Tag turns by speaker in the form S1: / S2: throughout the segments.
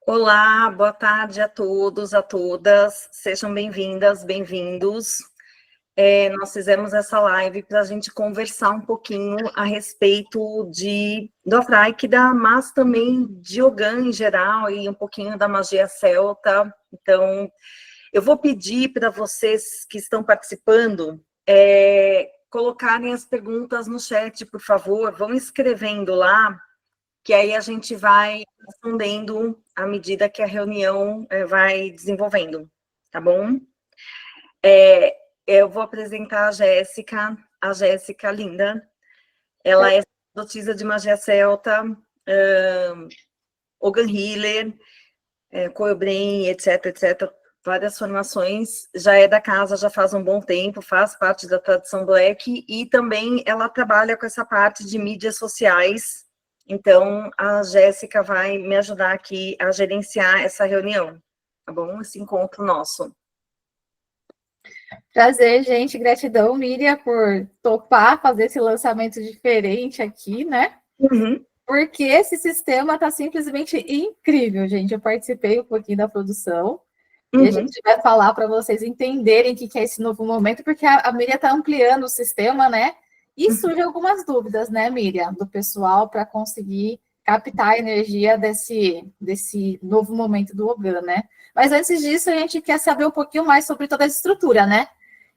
S1: Olá, boa tarde a todos, a todas. Sejam bem-vindas, bem-vindos. Nós fizemos essa live para a gente conversar um pouquinho a respeito do Afraíquida, mas também de Ogã em geral e um pouquinho da magia celta. Então, eu vou pedir para vocês que estão participando colocarem as perguntas no chat, por favor. Vão escrevendo lá, que aí a gente vai respondendo à medida que a reunião vai desenvolvendo, tá bom? Eu vou apresentar a Jéssica linda. Ela é sacerdotisa de magia celta, Ogã Healer, Coelbrain, etc, etc, várias formações, já é da casa, já faz um bom tempo, faz parte da tradição Black, e também ela trabalha com essa parte de mídias sociais. Então, a Jéssica vai me ajudar aqui a gerenciar essa reunião, tá bom? Esse encontro nosso.
S2: Prazer, gente. Gratidão, Miriam, por topar fazer esse lançamento diferente aqui, né?
S1: Uhum.
S2: Porque esse sistema está simplesmente incrível, gente. Eu participei um pouquinho da produção e a gente vai falar para vocês entenderem o que é esse novo momento, porque a Miriam está ampliando o sistema, né? E surgem algumas dúvidas, né, Miriam, do pessoal para conseguir captar a energia desse novo momento do Ogã, né? Mas antes disso, a gente quer saber um pouquinho mais sobre toda essa estrutura, né?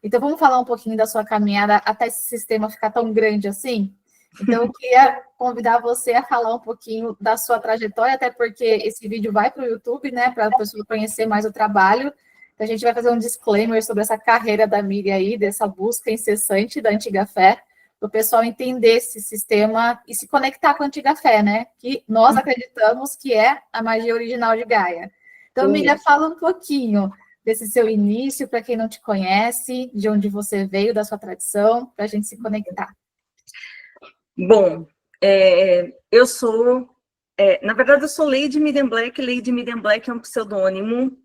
S2: Então, vamos falar um pouquinho da sua caminhada até esse sistema ficar tão grande assim? Então, eu queria convidar você a falar um pouquinho da sua trajetória, até porque esse vídeo vai para o YouTube, né, para a pessoa conhecer mais o trabalho. Então, a gente vai fazer um disclaimer sobre essa carreira da Miriam aí, dessa busca incessante da Antiga Fé, para o pessoal entender esse sistema e se conectar com a Antiga Fé, né, que nós acreditamos que é a magia original de Gaia. Então, Miriam, fala um pouquinho desse seu início, para quem não te conhece, de onde você veio, da sua tradição, para a gente se conectar.
S1: Bom, eu sou... na verdade, eu sou Lady Miriam Black. Lady Miriam Black é um pseudônimo.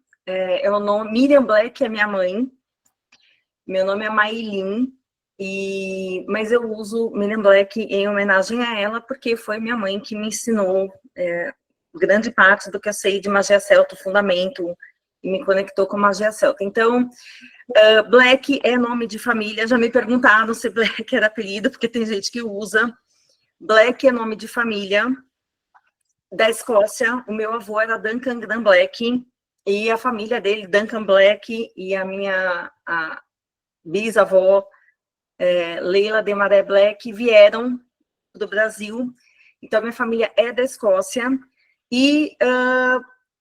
S1: O nome Miriam Black é minha mãe. Meu nome é Maylin, mas eu uso Miriam Black em homenagem a ela, porque foi minha mãe que me ensinou grande parte do que eu sei de magia celta, o fundamento, e me conectou com magia celta. Então, Black é nome de família. Já me perguntaram se Black era apelido, porque tem gente que usa. Black é nome de família da Escócia. O meu avô era Duncan Graham Black, e a família dele, Duncan Black, e a minha bisavó, Leila de Maré Black, vieram do Brasil. Então, minha família é da Escócia. E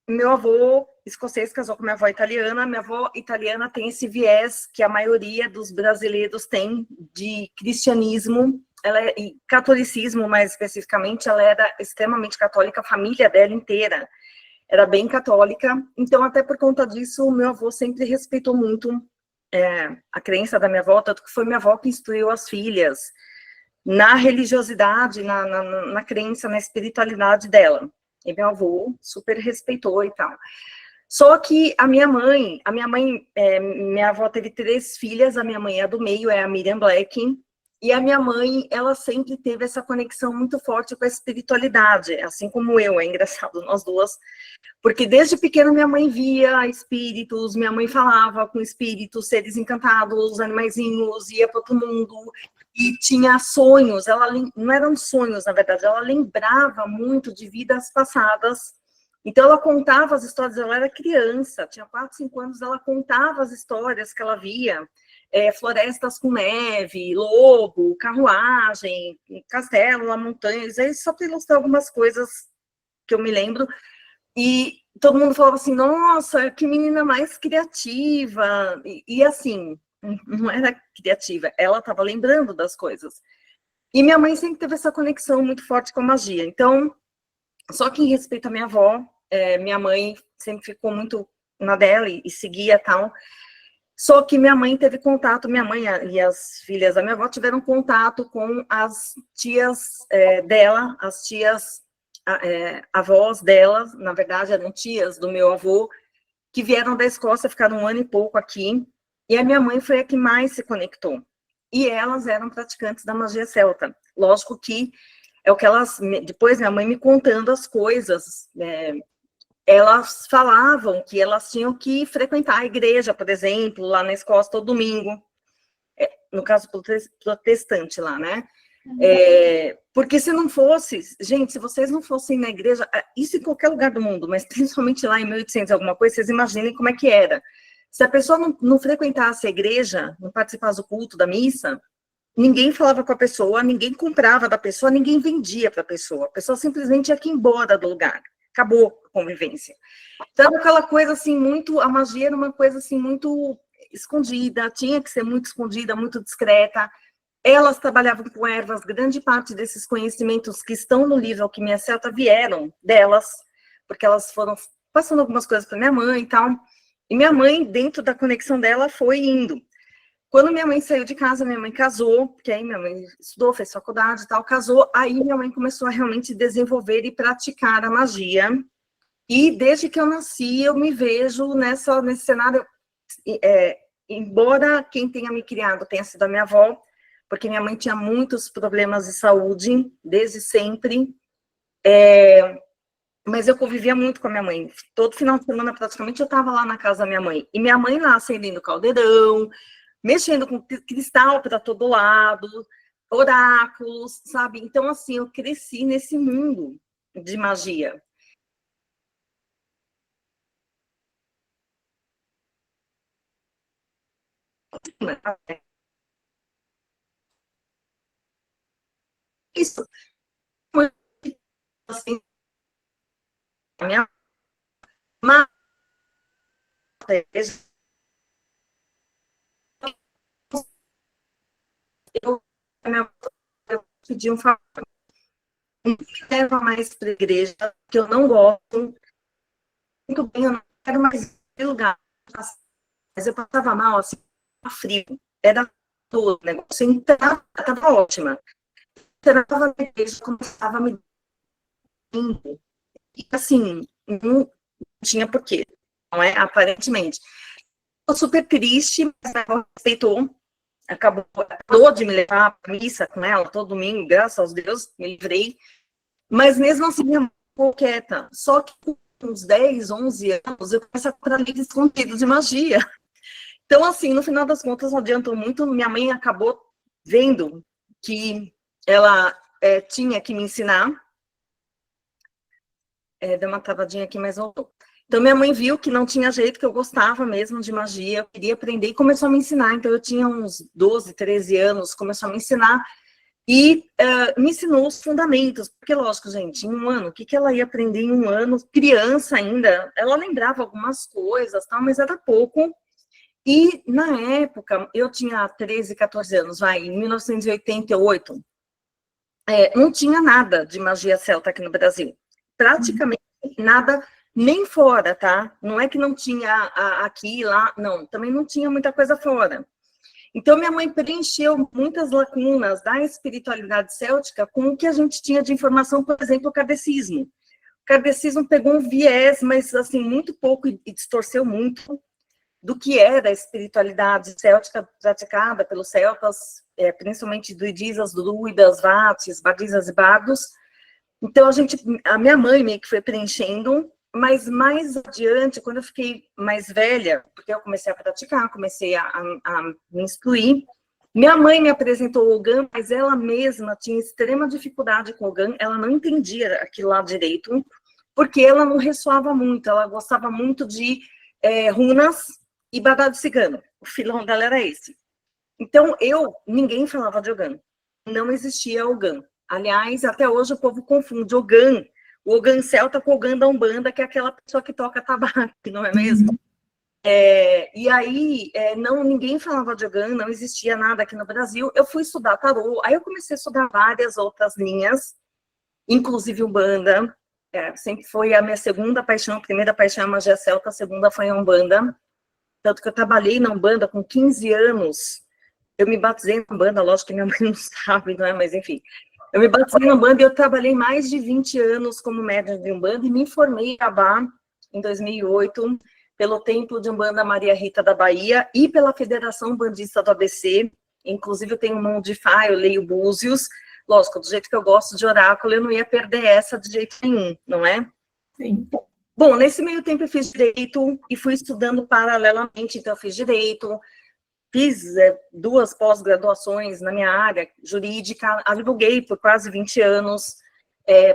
S1: meu avô escocês casou com minha avó italiana. Minha avó italiana tem esse viés que a maioria dos brasileiros tem de cristianismo, e catolicismo, mais especificamente. Ela era extremamente católica, a família dela inteira era bem católica. Então, até por conta disso, o meu avô sempre respeitou muito a crença da minha avó, tanto que foi minha avó que instruiu as filhas na religiosidade, na crença, na espiritualidade dela. E meu avô super respeitou e tal. Só que a minha avó teve 3 filhas, a minha mãe é a do meio, é a Miriam Black, e a minha mãe, ela sempre teve essa conexão muito forte com a espiritualidade, assim como eu. É engraçado, nós duas, porque desde pequena minha mãe via espíritos, minha mãe falava com espíritos, seres encantados, animaizinhos, ia para outro mundo, e tinha sonhos. Ela não eram sonhos, na verdade, ela lembrava muito de vidas passadas. Então, ela contava as histórias. Ela era criança, tinha 4, 5 anos, ela contava as histórias que ela via, florestas com neve, lobo, carruagem, castelo na montanha, aí só para ilustrar algumas coisas que eu me lembro. E todo mundo falava assim, nossa, que menina mais criativa, e assim, não era criativa, ela estava lembrando das coisas. E minha mãe sempre teve essa conexão muito forte com a magia. Então, só que em respeito à minha avó, minha mãe sempre ficou muito na dela e seguia tal. Só que minha mãe teve contato, minha mãe e as filhas da minha avó tiveram contato com as tias dela, as tias avós dela, na verdade eram tias do meu avô, que vieram da Escócia, ficaram 1 ano e pouco aqui, e a minha mãe foi a que mais se conectou. E elas eram praticantes da magia celta. Lógico que é o que elas... Depois minha mãe me contando as coisas, elas falavam que elas tinham que frequentar a igreja, por exemplo, lá na Escócia, todo domingo, no caso protestante lá, né? Porque se não fosse, gente, se vocês não fossem na igreja, isso em qualquer lugar do mundo, mas principalmente lá em 1800 alguma coisa, vocês imaginem como é que era. Se a pessoa não frequentasse a igreja, não participasse do culto, da missa, ninguém falava com a pessoa, ninguém comprava da pessoa, ninguém vendia para a pessoa simplesmente tinha que ir embora do lugar, acabou a convivência. Então, aquela coisa assim, muito, a magia era uma coisa assim, muito escondida, tinha que ser muito escondida, muito discreta. Elas trabalhavam com ervas, grande parte desses conhecimentos que estão no livro Alquimia Celta vieram delas, porque elas foram passando algumas coisas para minha mãe e tal, e minha mãe, dentro da conexão dela, foi indo. Quando minha mãe saiu de casa, minha mãe casou, porque aí minha mãe estudou, fez faculdade e tal, casou, aí minha mãe começou a realmente desenvolver e praticar a magia, e desde que eu nasci, eu me vejo nesse cenário, embora quem tenha me criado tenha sido a minha avó, porque minha mãe tinha muitos problemas de saúde, desde sempre, mas eu convivia muito com a minha mãe. Todo final de semana, praticamente, eu estava lá na casa da minha mãe. E minha mãe lá acendendo caldeirão, mexendo com cristal para todo lado, oráculos, sabe? Então, assim, eu cresci nesse mundo de magia. Isso, assim, a minha mãe, eu pedi um favor, não me leva mais para a igreja, que eu não gosto, muito bem, eu não quero mais ir lugar, mas eu passava mal, assim, frio, era todo o negócio, então, estava ótima. Entrava na igreja, começava a me indo, e assim, não tinha porquê, não é? Aparentemente. Estou super triste, mas ela aceitou, acabou de me levar para missa com ela todo domingo, graças a Deus, me livrei, mas mesmo assim, minha mãe ficou quieta. Só que com uns 10, 11 anos, eu comecei a comprar livros escondidos de magia. Então, assim, no final das contas, não adiantou muito. Minha mãe acabou vendo que ela tinha que me ensinar. Deu uma travadinha aqui, mas voltou. Então, minha mãe viu que não tinha jeito, que eu gostava mesmo de magia, eu queria aprender, e começou a me ensinar. Então, eu tinha uns 12, 13 anos, começou a me ensinar, e me ensinou os fundamentos, porque, lógico, gente, em um ano, o que ela ia aprender em um ano? Criança ainda, ela lembrava algumas coisas, tal, mas era pouco. E, na época, eu tinha 13, 14 anos, em 1988, não tinha nada de magia celta aqui no Brasil. Praticamente nada, nem fora, tá? Não é que não tinha aqui, lá, não. Também não tinha muita coisa fora. Então, minha mãe preencheu muitas lacunas da espiritualidade céltica com o que a gente tinha de informação, por exemplo, o kardecismo. O kardecismo pegou um viés, mas, assim, muito pouco e distorceu muito do que era a espiritualidade céltica praticada pelos celtas, principalmente druidisas, druidas, vates, badisas e bardos. Então, a minha mãe meio que foi preenchendo, mas mais adiante, quando eu fiquei mais velha, porque eu comecei a praticar, comecei a me instruir, minha mãe me apresentou o Ogã, mas ela mesma tinha extrema dificuldade com o Ogã, ela não entendia aquilo lá direito, porque ela não ressoava muito, ela gostava muito de runas e badado cigano. O filão dela era esse. Então, ninguém falava de Ogã. Não existia Ogã. Aliás, até hoje o povo confunde o Ogã celta com o Ogã da Umbanda, que é aquela pessoa que toca tabaco, não é mesmo? E aí, ninguém falava de Ogã, não existia nada aqui no Brasil. Eu fui estudar tarô, aí eu comecei a estudar várias outras linhas, inclusive Umbanda. Sempre foi a minha segunda paixão. A primeira paixão é a magia celta, a segunda foi a Umbanda. Tanto que eu trabalhei na Umbanda com 15 anos. Eu me batizei na Umbanda, lógico que minha mãe não sabe, não é? Mas, enfim. Eu me batizei na Umbanda e eu trabalhei mais de 20 anos como médium de Umbanda e me formei em Cuiabá em 2008 pelo Templo de Umbanda Maria Rita da Bahia e pela Federação Umbandista do ABC. Inclusive, eu tenho um mão de Fá, eu leio Búzios. Lógico, do jeito que eu gosto de oráculo, eu não ia perder essa de jeito nenhum, não é?
S2: Sim.
S1: Bom, nesse meio tempo eu fiz direito e fui estudando paralelamente, então eu fiz direito, fiz 2 pós-graduações na minha área jurídica, advoguei por quase 20 anos,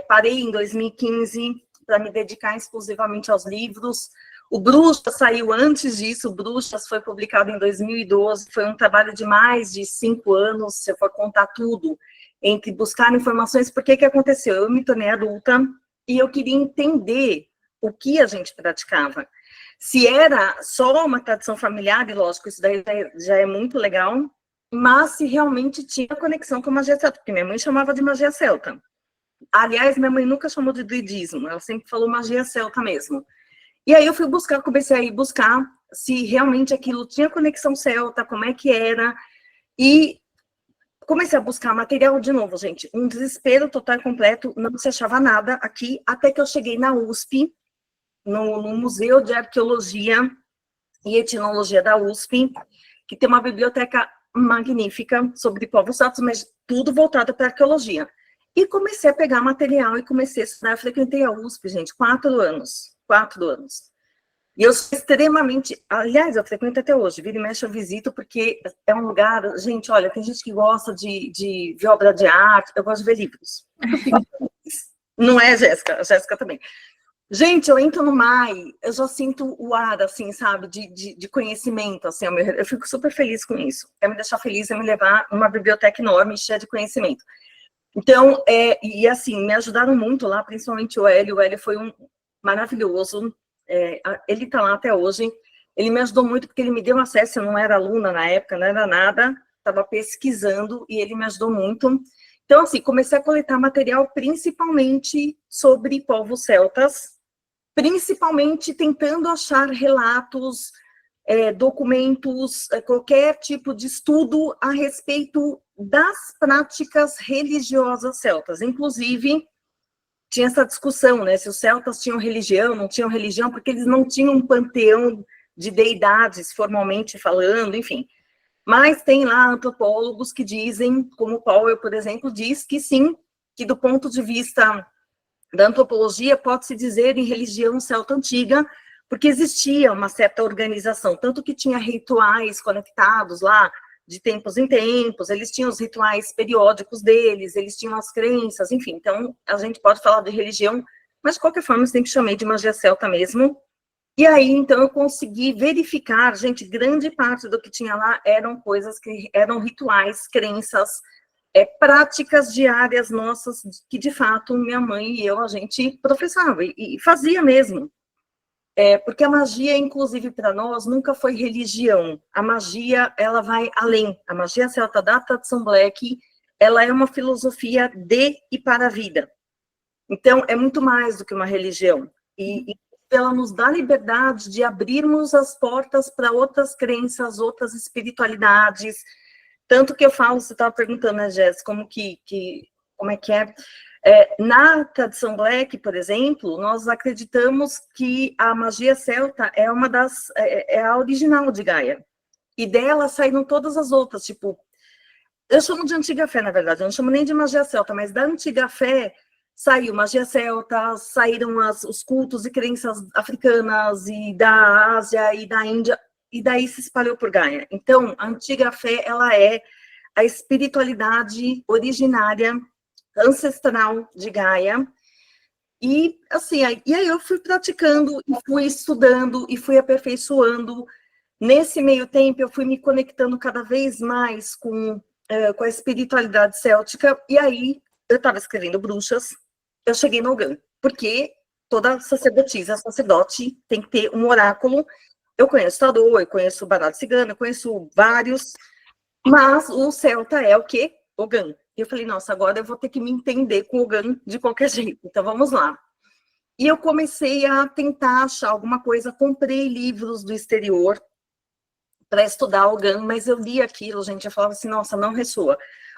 S1: parei em 2015 para me dedicar exclusivamente aos livros. O Bruxas saiu antes disso, o Bruxas foi publicado em 2012, foi um trabalho de mais de 5 anos, se eu for contar tudo, entre buscar informações, porque que aconteceu? Eu me tornei adulta e eu queria entender o que a gente praticava. Se era só uma tradição familiar, e lógico, isso daí já é muito legal, mas se realmente tinha conexão com a magia celta, porque minha mãe chamava de magia celta. Aliás, minha mãe nunca chamou de druidismo, ela sempre falou magia celta mesmo. E aí eu fui buscar, comecei a ir buscar se realmente aquilo tinha conexão celta, como é que era, e comecei a buscar material de novo, gente, um desespero total e completo, não se achava nada aqui, até que eu cheguei na USP, no Museu de Arqueologia e Etnologia da USP, que tem uma biblioteca magnífica sobre povos celtas, mas tudo voltado para arqueologia. E comecei a pegar material e comecei a estudar. Eu frequentei a USP, gente, 4 anos. 4 anos. E eu sou extremamente... Aliás, eu frequento até hoje. Vira e mexe, eu visito, porque é um lugar... Gente, olha, tem gente que gosta de ver obra de arte. Eu gosto de ver livros. Não é, Jéssica? A Jéssica também. Gente, eu entro no mar, eu já sinto o ar, assim, sabe, de conhecimento, assim, eu fico super feliz com isso. Quer me deixar feliz é me levar uma biblioteca enorme, cheia de conhecimento. Então, e assim, me ajudaram muito lá, principalmente o Hélio foi um maravilhoso, ele está lá até hoje, ele me ajudou muito porque ele me deu acesso, eu não era aluna na época, não era nada, estava pesquisando e ele me ajudou muito. Então, assim, comecei a coletar material principalmente sobre povos celtas, principalmente tentando achar relatos, documentos, qualquer tipo de estudo a respeito das práticas religiosas celtas. Inclusive, tinha essa discussão, né, se os celtas tinham religião, não tinham religião, porque eles não tinham um panteão de deidades, formalmente falando, enfim. Mas tem lá antropólogos que dizem, como Powell, por exemplo, diz que sim, que do ponto de vista da antropologia, pode-se dizer em religião celta antiga, porque existia uma certa organização, tanto que tinha rituais conectados lá, de tempos em tempos, eles tinham os rituais periódicos deles, eles tinham as crenças, enfim, então a gente pode falar de religião, mas de qualquer forma eu sempre chamei de magia celta mesmo. E aí, então, eu consegui verificar, gente, grande parte do que tinha lá eram coisas que eram rituais, crenças, práticas diárias nossas, que de fato minha mãe e eu, a gente professava, e fazia mesmo. Porque a magia, inclusive para nós, nunca foi religião. A magia, ela vai além. A magia celta da tradição black, ela é uma filosofia de e para a vida. Então, é muito mais do que uma religião. E ela nos dá liberdade de abrirmos as portas para outras crenças, outras espiritualidades. Tanto que eu falo, você estava perguntando, né, Jéssica, como é que é? Na tradição black, por exemplo, nós acreditamos que a magia celta é a original de Gaia. E dela saíram todas as outras, tipo, eu chamo de antiga fé, na verdade, eu não chamo nem de magia celta, mas da antiga fé saiu magia celta, saíram os cultos e crenças africanas e da Ásia e da Índia, e daí se espalhou por Gaia. Então, a antiga fé, ela é a espiritualidade originária, ancestral de Gaia, e assim, aí eu fui praticando, e fui estudando, e fui aperfeiçoando. Nesse meio tempo, eu fui me conectando cada vez mais com a espiritualidade céltica, e aí eu estava escrevendo Bruxas, eu cheguei no Ogã, porque toda sacerdotisa, sacerdote, tem que ter um oráculo. Eu conheço tarô, eu conheço o baralho cigano, eu conheço vários, mas o celta é o quê? Ogã. E eu falei, nossa, agora eu vou ter que me entender com o Ogã de qualquer jeito, então vamos lá. E eu comecei a tentar achar alguma coisa, comprei livros do exterior para estudar Ogã, mas eu li aquilo, gente, eu falava assim, nossa, não ressoa.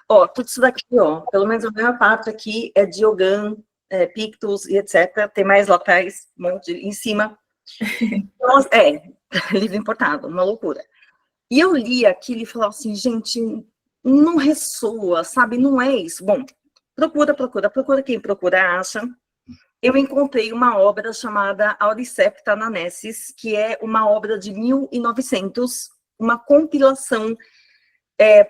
S1: Ó, tudo isso daqui, ó, pelo menos a maior parte aqui é de Ogã, Pictus e etc. Tem mais lá atrás, um monte em cima. Nossa, livro importado, uma loucura. E eu li aquilo e falava assim, gente, não ressoa, sabe? Não é isso. Bom, procura quem procura acha. eu encontrei uma obra chamada Auricepta Nanensis, que é uma obra de 1900, uma compilação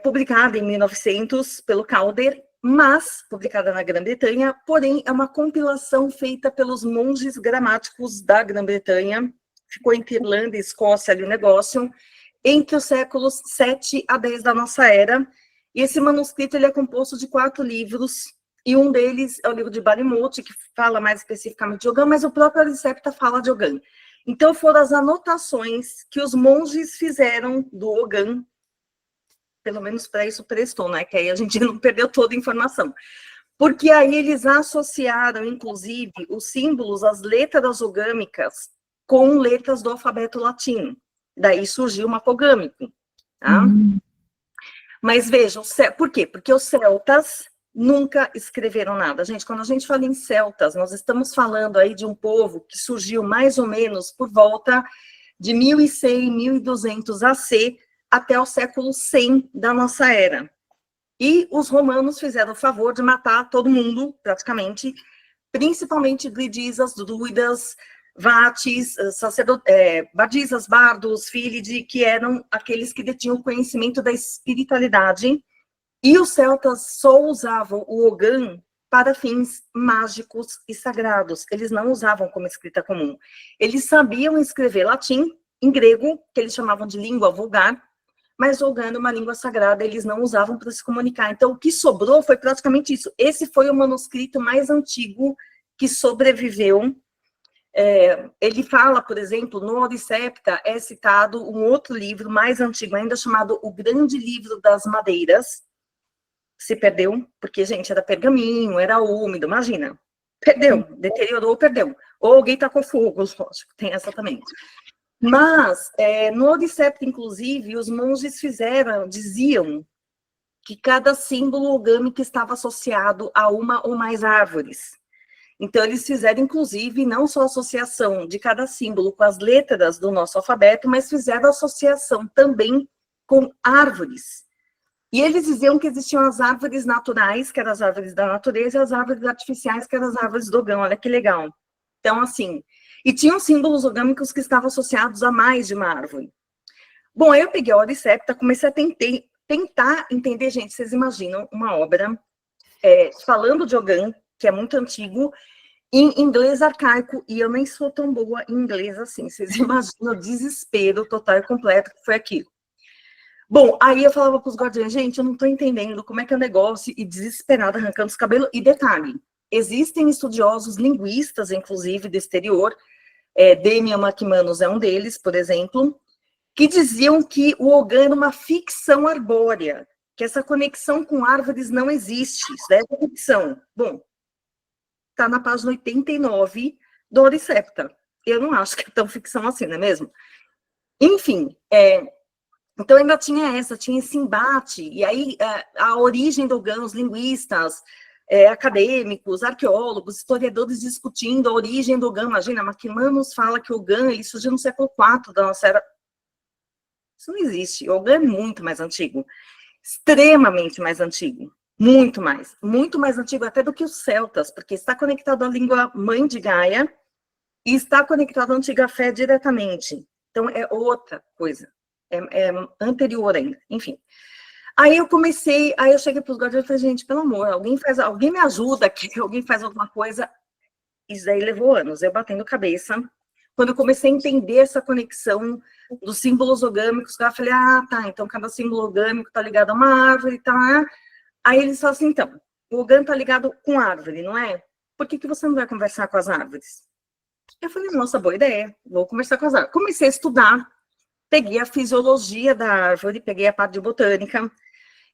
S1: publicada em 1900 pelo Calder, mas publicada na Grã-Bretanha, porém é uma compilação feita pelos monges gramáticos da Grã-Bretanha, ficou entre Irlanda e Escócia ali o negócio, entre os séculos 7 a 10 da nossa era, e esse manuscrito ele é composto de 4 livros, e um deles é o livro de Barimote, que fala mais especificamente de Ogan, mas o próprio Auricepta fala de Ogan. Então foram as anotações que os monges fizeram do Ogan, pelo menos para isso prestou, né? Que aí a gente não perdeu toda a informação. Porque aí eles associaram, inclusive, os símbolos, as letras ogâmicas, com letras do alfabeto latino. Daí surgiu o mapogâmico. Tá? Mas vejam, por quê? Porque os celtas nunca escreveram nada. Gente, quando a gente fala em celtas, nós estamos falando aí de um povo que surgiu mais ou menos por volta de 1100, 1200 AC, até o século 100 da nossa era. E os romanos fizeram o favor de matar todo mundo, praticamente, principalmente druidisas, druidas, vates, badisas, bardos, fílide, que eram aqueles que detinham conhecimento da espiritualidade, e os celtas só usavam o Ogan para fins mágicos e sagrados. Eles não usavam como escrita comum. Eles sabiam escrever latim, em grego, que eles chamavam de língua vulgar, mas Ogan era uma língua sagrada, eles não usavam para se comunicar. Então, o que sobrou foi praticamente isso. Esse foi o manuscrito mais antigo que sobreviveu. Ele fala, por exemplo, no Auricepta é citado um outro livro mais antigo ainda, chamado O Grande Livro das Madeiras. Se perdeu, porque, gente, era pergaminho, era úmido, imagina. Perdeu, deteriorou, perdeu. Ou alguém tacou fogo, lógico, tem essa também. Mas, no Auricepta, inclusive, os monges diziam que cada símbolo ogâmico estava associado a uma ou mais árvores. Então, eles fizeram, inclusive, não só a associação de cada símbolo com as letras do nosso alfabeto, mas fizeram associação também com árvores. E eles diziam que existiam as árvores naturais, que eram as árvores da natureza, e as árvores artificiais, que eram as árvores do Ogan. Olha que legal. Então, assim, e tinham símbolos ogâmicos que estavam associados a mais de uma árvore. Bom, aí eu peguei a Auricepta, comecei a tentar entender, gente, vocês imaginam uma obra falando de Ogan, que é muito antigo, em inglês arcaico, e eu nem sou tão boa em inglês assim, vocês imaginam o desespero total e completo que foi aquilo. Bom, aí eu falava para os guardiões, gente, eu não estou entendendo como é que é o negócio, e desesperada, arrancando os cabelos, e detalhe, existem estudiosos linguistas, inclusive, do exterior, Damian McManus é um deles, por exemplo, que diziam que o Ogan era uma ficção arbórea, que essa conexão com árvores não existe, isso é ficção. Bom, está na página 89 do Auricepta. Eu não acho que é tão ficção assim, não é mesmo? Enfim, então ainda tinha esse embate, e aí a origem do Ogan, os linguistas, acadêmicos, arqueólogos, historiadores discutindo a origem do Ogan. Imagina, McManus fala que o Ogan ele surgiu no século IV da nossa era. Isso não existe, o Ogan é muito mais antigo, extremamente mais antigo, muito mais antigo até do que os celtas, porque está conectado à língua mãe de Gaia e está conectado à antiga fé diretamente. Então é outra coisa, é anterior ainda, enfim. Aí eu cheguei para os guardiões e falei, gente, pelo amor, alguém me ajuda aqui, alguém faz alguma coisa. Isso daí levou anos, eu batendo cabeça. Quando eu comecei a entender essa conexão dos símbolos ogâmicos, eu falei, tá, então cada símbolo ogâmico está ligado a uma árvore, tá? Aí eles falam assim, então, o Ogan está ligado com árvore, não é? Por que você não vai conversar com as árvores? Eu falei, nossa, boa ideia, vou conversar com as árvores. Comecei a estudar, peguei a fisiologia da árvore, peguei a parte de botânica,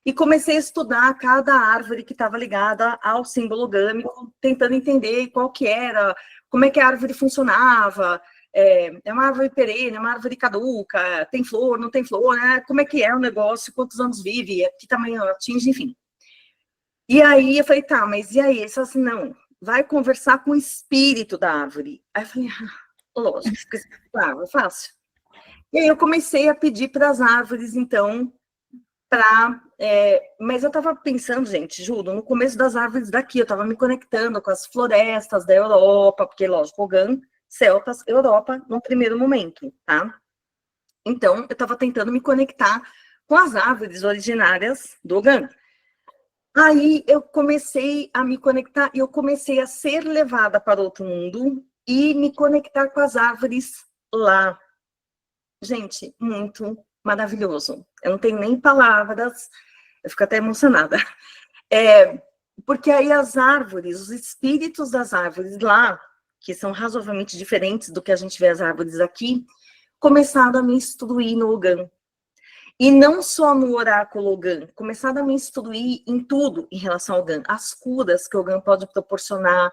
S1: e comecei a estudar cada árvore que estava ligada ao símbolo ogâmico, tentando entender qual que era, como é que a árvore funcionava, é uma árvore perene, é uma árvore caduca, tem flor, não tem flor, né? Como é que é o negócio, quantos anos vive, que tamanho atinge, enfim. E aí eu falei, tá, mas e aí? Ele falou assim, não, vai conversar com o espírito da árvore. Aí eu falei, lógico, é fácil. E aí eu comecei a pedir para as árvores, então, Mas eu estava pensando, gente, juro, no começo das árvores daqui, eu estava me conectando com as florestas da Europa, porque, lógico, Ogan, celtas, Europa, no primeiro momento, tá? Então, eu estava tentando me conectar com as árvores originárias do Ogan. Aí, eu comecei a me conectar, e eu comecei a ser levada para outro mundo e me conectar com as árvores lá. Gente, muito maravilhoso. Eu não tenho nem palavras, eu fico até emocionada. Porque aí as árvores, os espíritos das árvores lá, que são razoavelmente diferentes do que a gente vê as árvores aqui, começaram a me instruir no Ogan. E não só no oráculo Ogan, começaram a me instruir em tudo em relação ao Ogan. As curas que o Ogan pode proporcionar,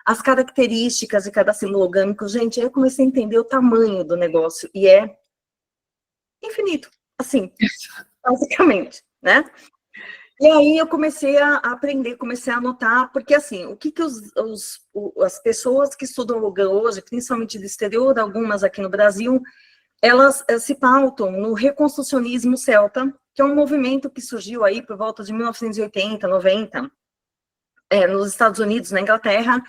S1: as características de cada símbolo orgânico. Gente, aí eu comecei a entender o tamanho do negócio, e é infinito, assim, basicamente, né? E aí eu comecei a aprender, comecei a anotar, porque assim, o que as pessoas que estudam Ogan hoje, principalmente do exterior, algumas aqui no Brasil, elas se pautam no reconstrucionismo celta, que é um movimento que surgiu aí por volta de 1980, 90, nos Estados Unidos, na Inglaterra,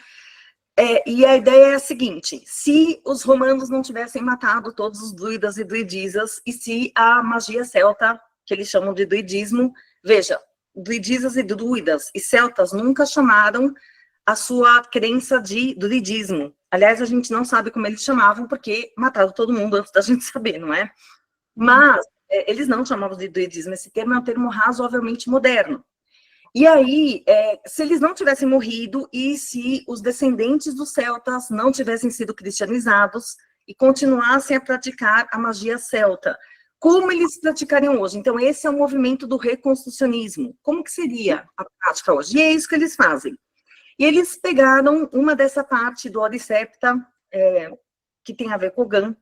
S1: e a ideia é a seguinte: se os romanos não tivessem matado todos os druidas e druidisas, e se a magia celta, que eles chamam de druidismo, veja, druidisas e druidas e celtas nunca chamaram a sua crença de druidismo. Aliás, a gente não sabe como eles chamavam, porque mataram todo mundo antes da gente saber, não é? Mas eles não chamavam de druidismo, esse termo é um termo razoavelmente moderno. E aí, se eles não tivessem morrido e se os descendentes dos celtas não tivessem sido cristianizados e continuassem a praticar a magia celta, como eles praticariam hoje? Então, esse é o movimento do reconstrucionismo. Como que seria a prática hoje? E é isso que eles fazem. E eles pegaram uma dessa parte do Oricepta, que tem a ver com o Ogan,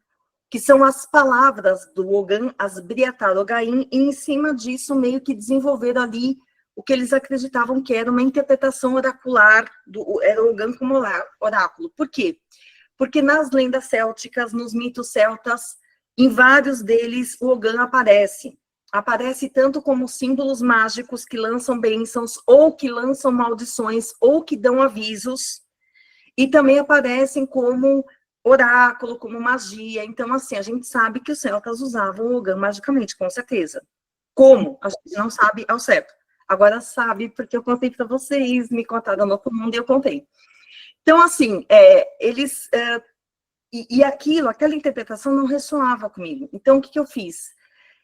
S1: que são as palavras do Ogan, as Briatar Ogain, e em cima disso meio que desenvolveram ali o que eles acreditavam que era uma interpretação oracular, era o Ogan como oráculo. Por quê? Porque nas lendas célticas, nos mitos celtas, em vários deles o Ogan aparece tanto como símbolos mágicos que lançam bênçãos, ou que lançam maldições, ou que dão avisos, e também aparecem como oráculo, como magia. Então, assim, a gente sabe que os celtas usavam o Ogan magicamente, com certeza. Como? A gente não sabe ao certo. Agora sabe, porque eu contei para vocês, me contaram no outro mundo e eu contei. Então, assim, aquela interpretação não ressoava comigo. Então, o que eu fiz?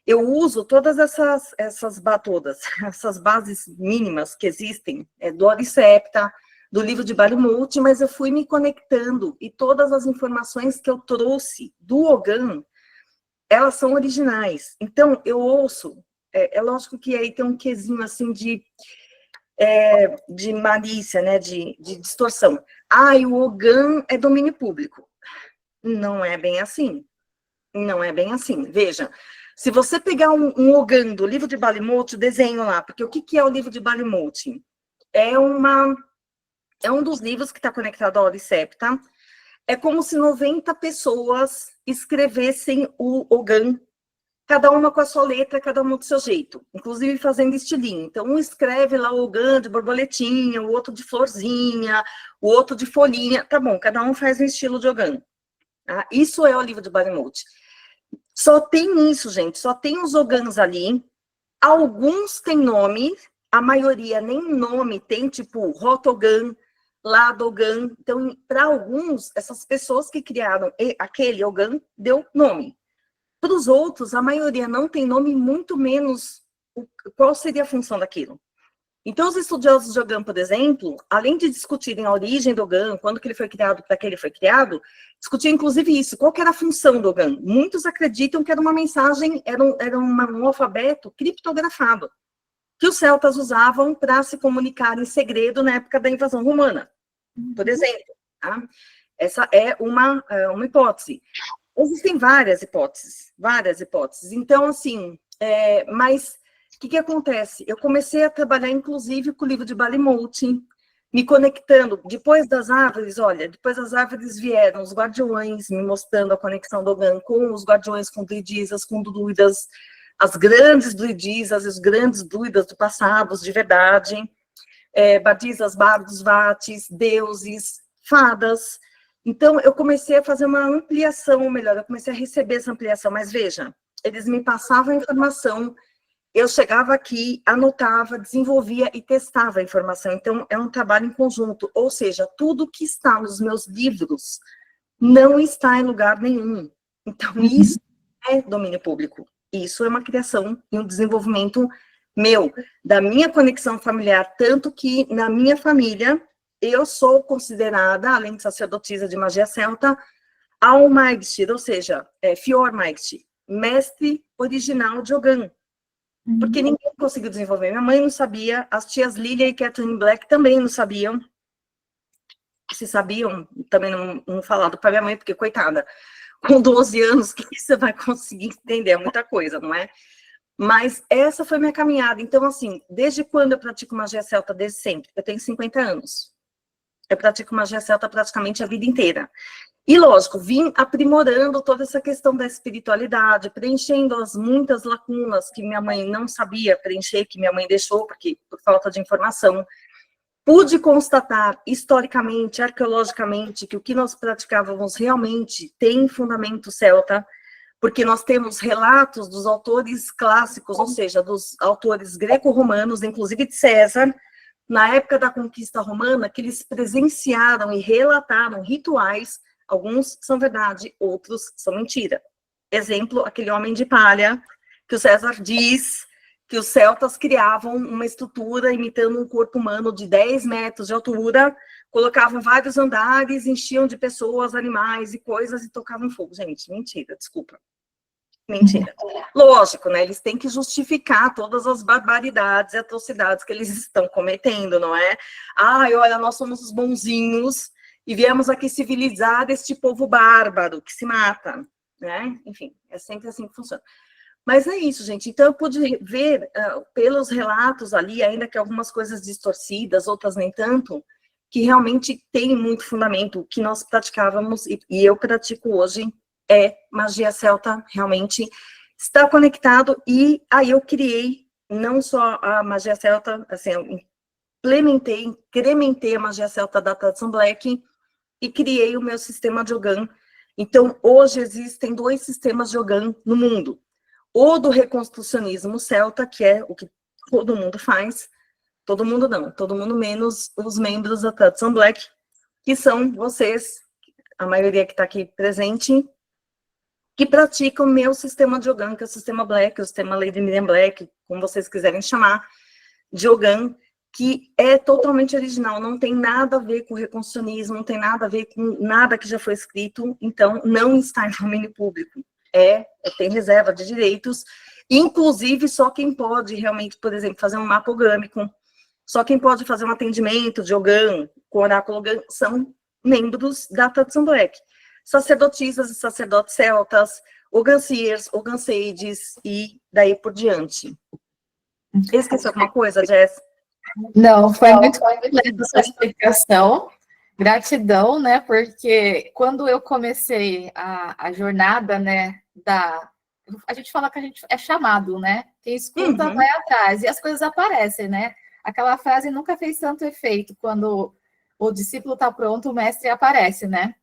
S1: Eu uso todas essas bases mínimas que existem, do Oricepta, do livro de Barimult, mas eu fui me conectando, e todas as informações que eu trouxe do Ogan, elas são originais. Então, eu ouço, é lógico que aí tem um quesinho, assim, de malícia, né, de distorção. E o Ogan é domínio público. Não é bem assim. Não é bem assim. Veja, se você pegar um Ogan do livro de Balimut, desenho lá, porque o que é o livro de Balimut? É um dos livros que está conectado ao Oricepta. É como se 90 pessoas escrevessem o Ogan, cada uma com a sua letra, cada uma do seu jeito, inclusive fazendo estilinho. Então, um escreve lá o Ogan de borboletinha, o outro de florzinha, o outro de folhinha. Tá bom, cada um faz um estilo de Ogan. Tá? Isso é o livro de Barimut. Só tem isso, gente, só tem os Ogans ali. Alguns têm nome, a maioria nem nome tem, tipo Rotogan, Ladogan. Então, para alguns, essas pessoas que criaram aquele Ogan, deu nome. Para os outros, a maioria não tem nome, muito menos qual seria a função daquilo. Então, os estudiosos de Ogan, por exemplo, além de discutirem a origem do Ogan, quando que ele foi criado, para que ele foi criado, discutiam inclusive isso, qual que era a função do Ogan. Muitos acreditam que era uma mensagem, era um alfabeto criptografado, que os celtas usavam para se comunicar em segredo na época da invasão romana, por exemplo. Tá? Essa é uma hipótese. Existem várias hipóteses. Então, assim, mas o que acontece? Eu comecei a trabalhar, inclusive, com o livro de Balimut, me conectando. Depois das árvores vieram os guardiões, me mostrando a conexão do Ogan com os guardiões, com druidisas, com druidas, as grandes druidisas e os grandes druidas do passado, os de verdade, badisas, bardos, vates, deuses, fadas. Então, eu comecei a fazer uma ampliação, ou melhor, eu comecei a receber essa ampliação, mas veja, eles me passavam a informação, eu chegava aqui, anotava, desenvolvia e testava a informação. Então, é um trabalho em conjunto, ou seja, tudo que está nos meus livros não está em lugar nenhum. Então, isso é domínio público. Isso é uma criação e um desenvolvimento meu, da minha conexão familiar, tanto que na minha família, eu sou considerada, além de sacerdotisa de magia celta, Almaigtir, ou seja, Fiormaigtir, mestre original de Ogã. Porque ninguém conseguiu desenvolver. Minha mãe não sabia, as tias Lilia e Catherine Black também não sabiam. Se sabiam, também não falaram para minha mãe, porque, coitada, com 12 anos, o que você vai conseguir entender? É muita coisa, não é? Mas essa foi minha caminhada. Então, assim, desde quando eu pratico magia celta? Desde sempre. Eu tenho 50 anos. Eu pratico magia celta praticamente a vida inteira. E, lógico, vim aprimorando toda essa questão da espiritualidade, preenchendo as muitas lacunas que minha mãe não sabia preencher, que minha mãe deixou, porque por falta de informação. Pude constatar, historicamente, arqueologicamente, que o que nós praticávamos realmente tem fundamento celta, porque nós temos relatos dos autores clássicos, ou seja, dos autores greco-romanos, inclusive de César, na época da conquista romana, que eles presenciaram e relataram rituais, alguns são verdade, outros são mentira. Exemplo, aquele homem de palha, que o César diz que os celtas criavam uma estrutura imitando um corpo humano de 10 metros de altura, colocavam vários andares, enchiam de pessoas, animais e coisas e tocavam fogo. Gente, mentira, desculpa. Mentira. Lógico, né? Eles têm que justificar todas as barbaridades e atrocidades que eles estão cometendo, não é? Ai, olha, nós somos os bonzinhos e viemos aqui civilizar este povo bárbaro que se mata, né? Enfim, é sempre assim que funciona. Mas é isso, gente. Então, eu pude ver pelos relatos ali, ainda que algumas coisas distorcidas, outras nem tanto, que realmente tem muito fundamento. O que nós praticávamos, e eu pratico hoje, é magia celta, realmente está conectado. E aí eu criei, não só a magia celta, assim, eu implementei, incrementei a magia celta da tradição Black e criei o meu sistema de Ogã. Então, hoje existem 2 sistemas de Ogã no mundo. O do reconstrucionismo celta, que é o que todo mundo faz, todo mundo não, todo mundo menos os membros da tradição Black, que são vocês, a maioria que está aqui presente, que praticam o meu sistema de Ogã, que é o sistema Black, o sistema Lady Miriam Black, como vocês quiserem chamar, de Ogã, que é totalmente original, não tem nada a ver com reconstrucionismo, não tem nada a ver com nada que já foi escrito, então não está em domínio público. Tem reserva de direitos, inclusive só quem pode realmente, por exemplo, fazer um mapa ogâmico, só quem pode fazer um atendimento de Ogã, com oráculo Ogã, são membros da tradição Black. Sacerdotisas e sacerdotes celtas, Oganciers, Oganceides e daí por diante. Esqueci alguma coisa, Jess?
S2: Não, foi muito completa essa explicação. Gratidão, né? Porque quando eu comecei a jornada, né, a gente fala que a gente é chamado, né? Quem escuta vai atrás e as coisas aparecem, né? Aquela frase nunca fez tanto efeito quando o discípulo está pronto, o mestre aparece, né?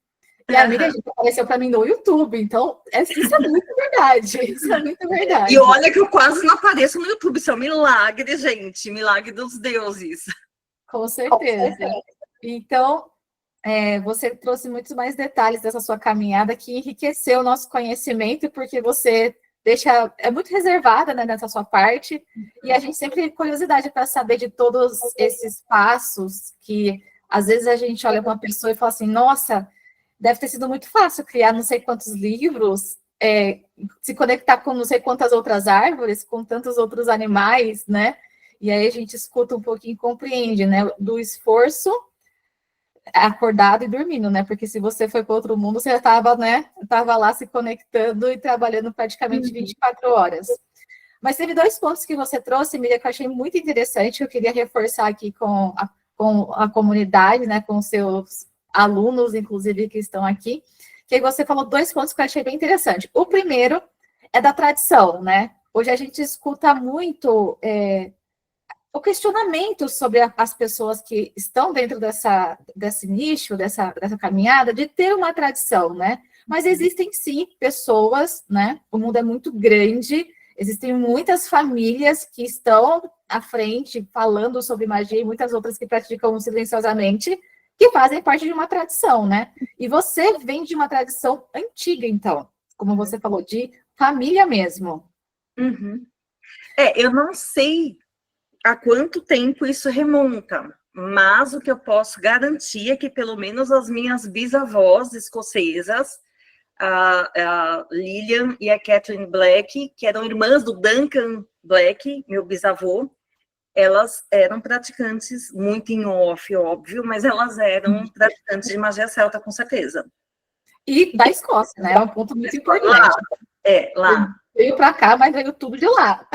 S2: E a Miriam apareceu para mim no YouTube, então isso é muito verdade, isso é muito verdade.
S1: E olha que eu quase não apareço no YouTube, isso é um milagre, gente, milagre dos deuses.
S2: Com certeza. Então, você trouxe muitos mais detalhes dessa sua caminhada que enriqueceu o nosso conhecimento, porque você é muito reservada, né, nessa sua parte, e a gente sempre tem curiosidade para saber de todos esses passos que, às vezes, a gente olha para uma pessoa e fala assim, nossa, deve ter sido muito fácil criar não sei quantos livros, se conectar com não sei quantas outras árvores, com tantos outros animais, né? E aí a gente escuta um pouquinho e compreende, né, do esforço acordado e dormindo, né? Porque se você foi para outro mundo, você já estava, né? Estava lá se conectando e trabalhando praticamente 24 horas. Mas teve 2 pontos que você trouxe, Miriam, que eu achei muito interessante. Eu queria reforçar aqui com a comunidade, né? Com seus alunos, inclusive, que estão aqui. Que você falou 2 pontos que eu achei bem interessante. O primeiro é da tradição, né? Hoje a gente escuta muito o questionamento sobre as pessoas que estão dentro desse nicho, dessa caminhada, de ter uma tradição, né? Mas existem, sim, pessoas, né? O mundo é muito grande, existem muitas famílias que estão à frente falando sobre magia e muitas outras que praticam silenciosamente, que fazem parte de uma tradição, né? E você vem de uma tradição antiga, então, como você falou, de família mesmo.
S1: Uhum. Eu não sei há quanto tempo isso remonta, mas o que eu posso garantir é que pelo menos as minhas bisavós escocesas, a Lillian e a Catherine Black, que eram irmãs do Duncan Black, meu bisavô, elas eram praticantes, muito em off, óbvio, mas elas eram praticantes de magia celta, com certeza.
S2: E da Escócia, né? É um ponto muito importante.
S1: Lá.
S2: Veio para cá, mas veio tudo de lá.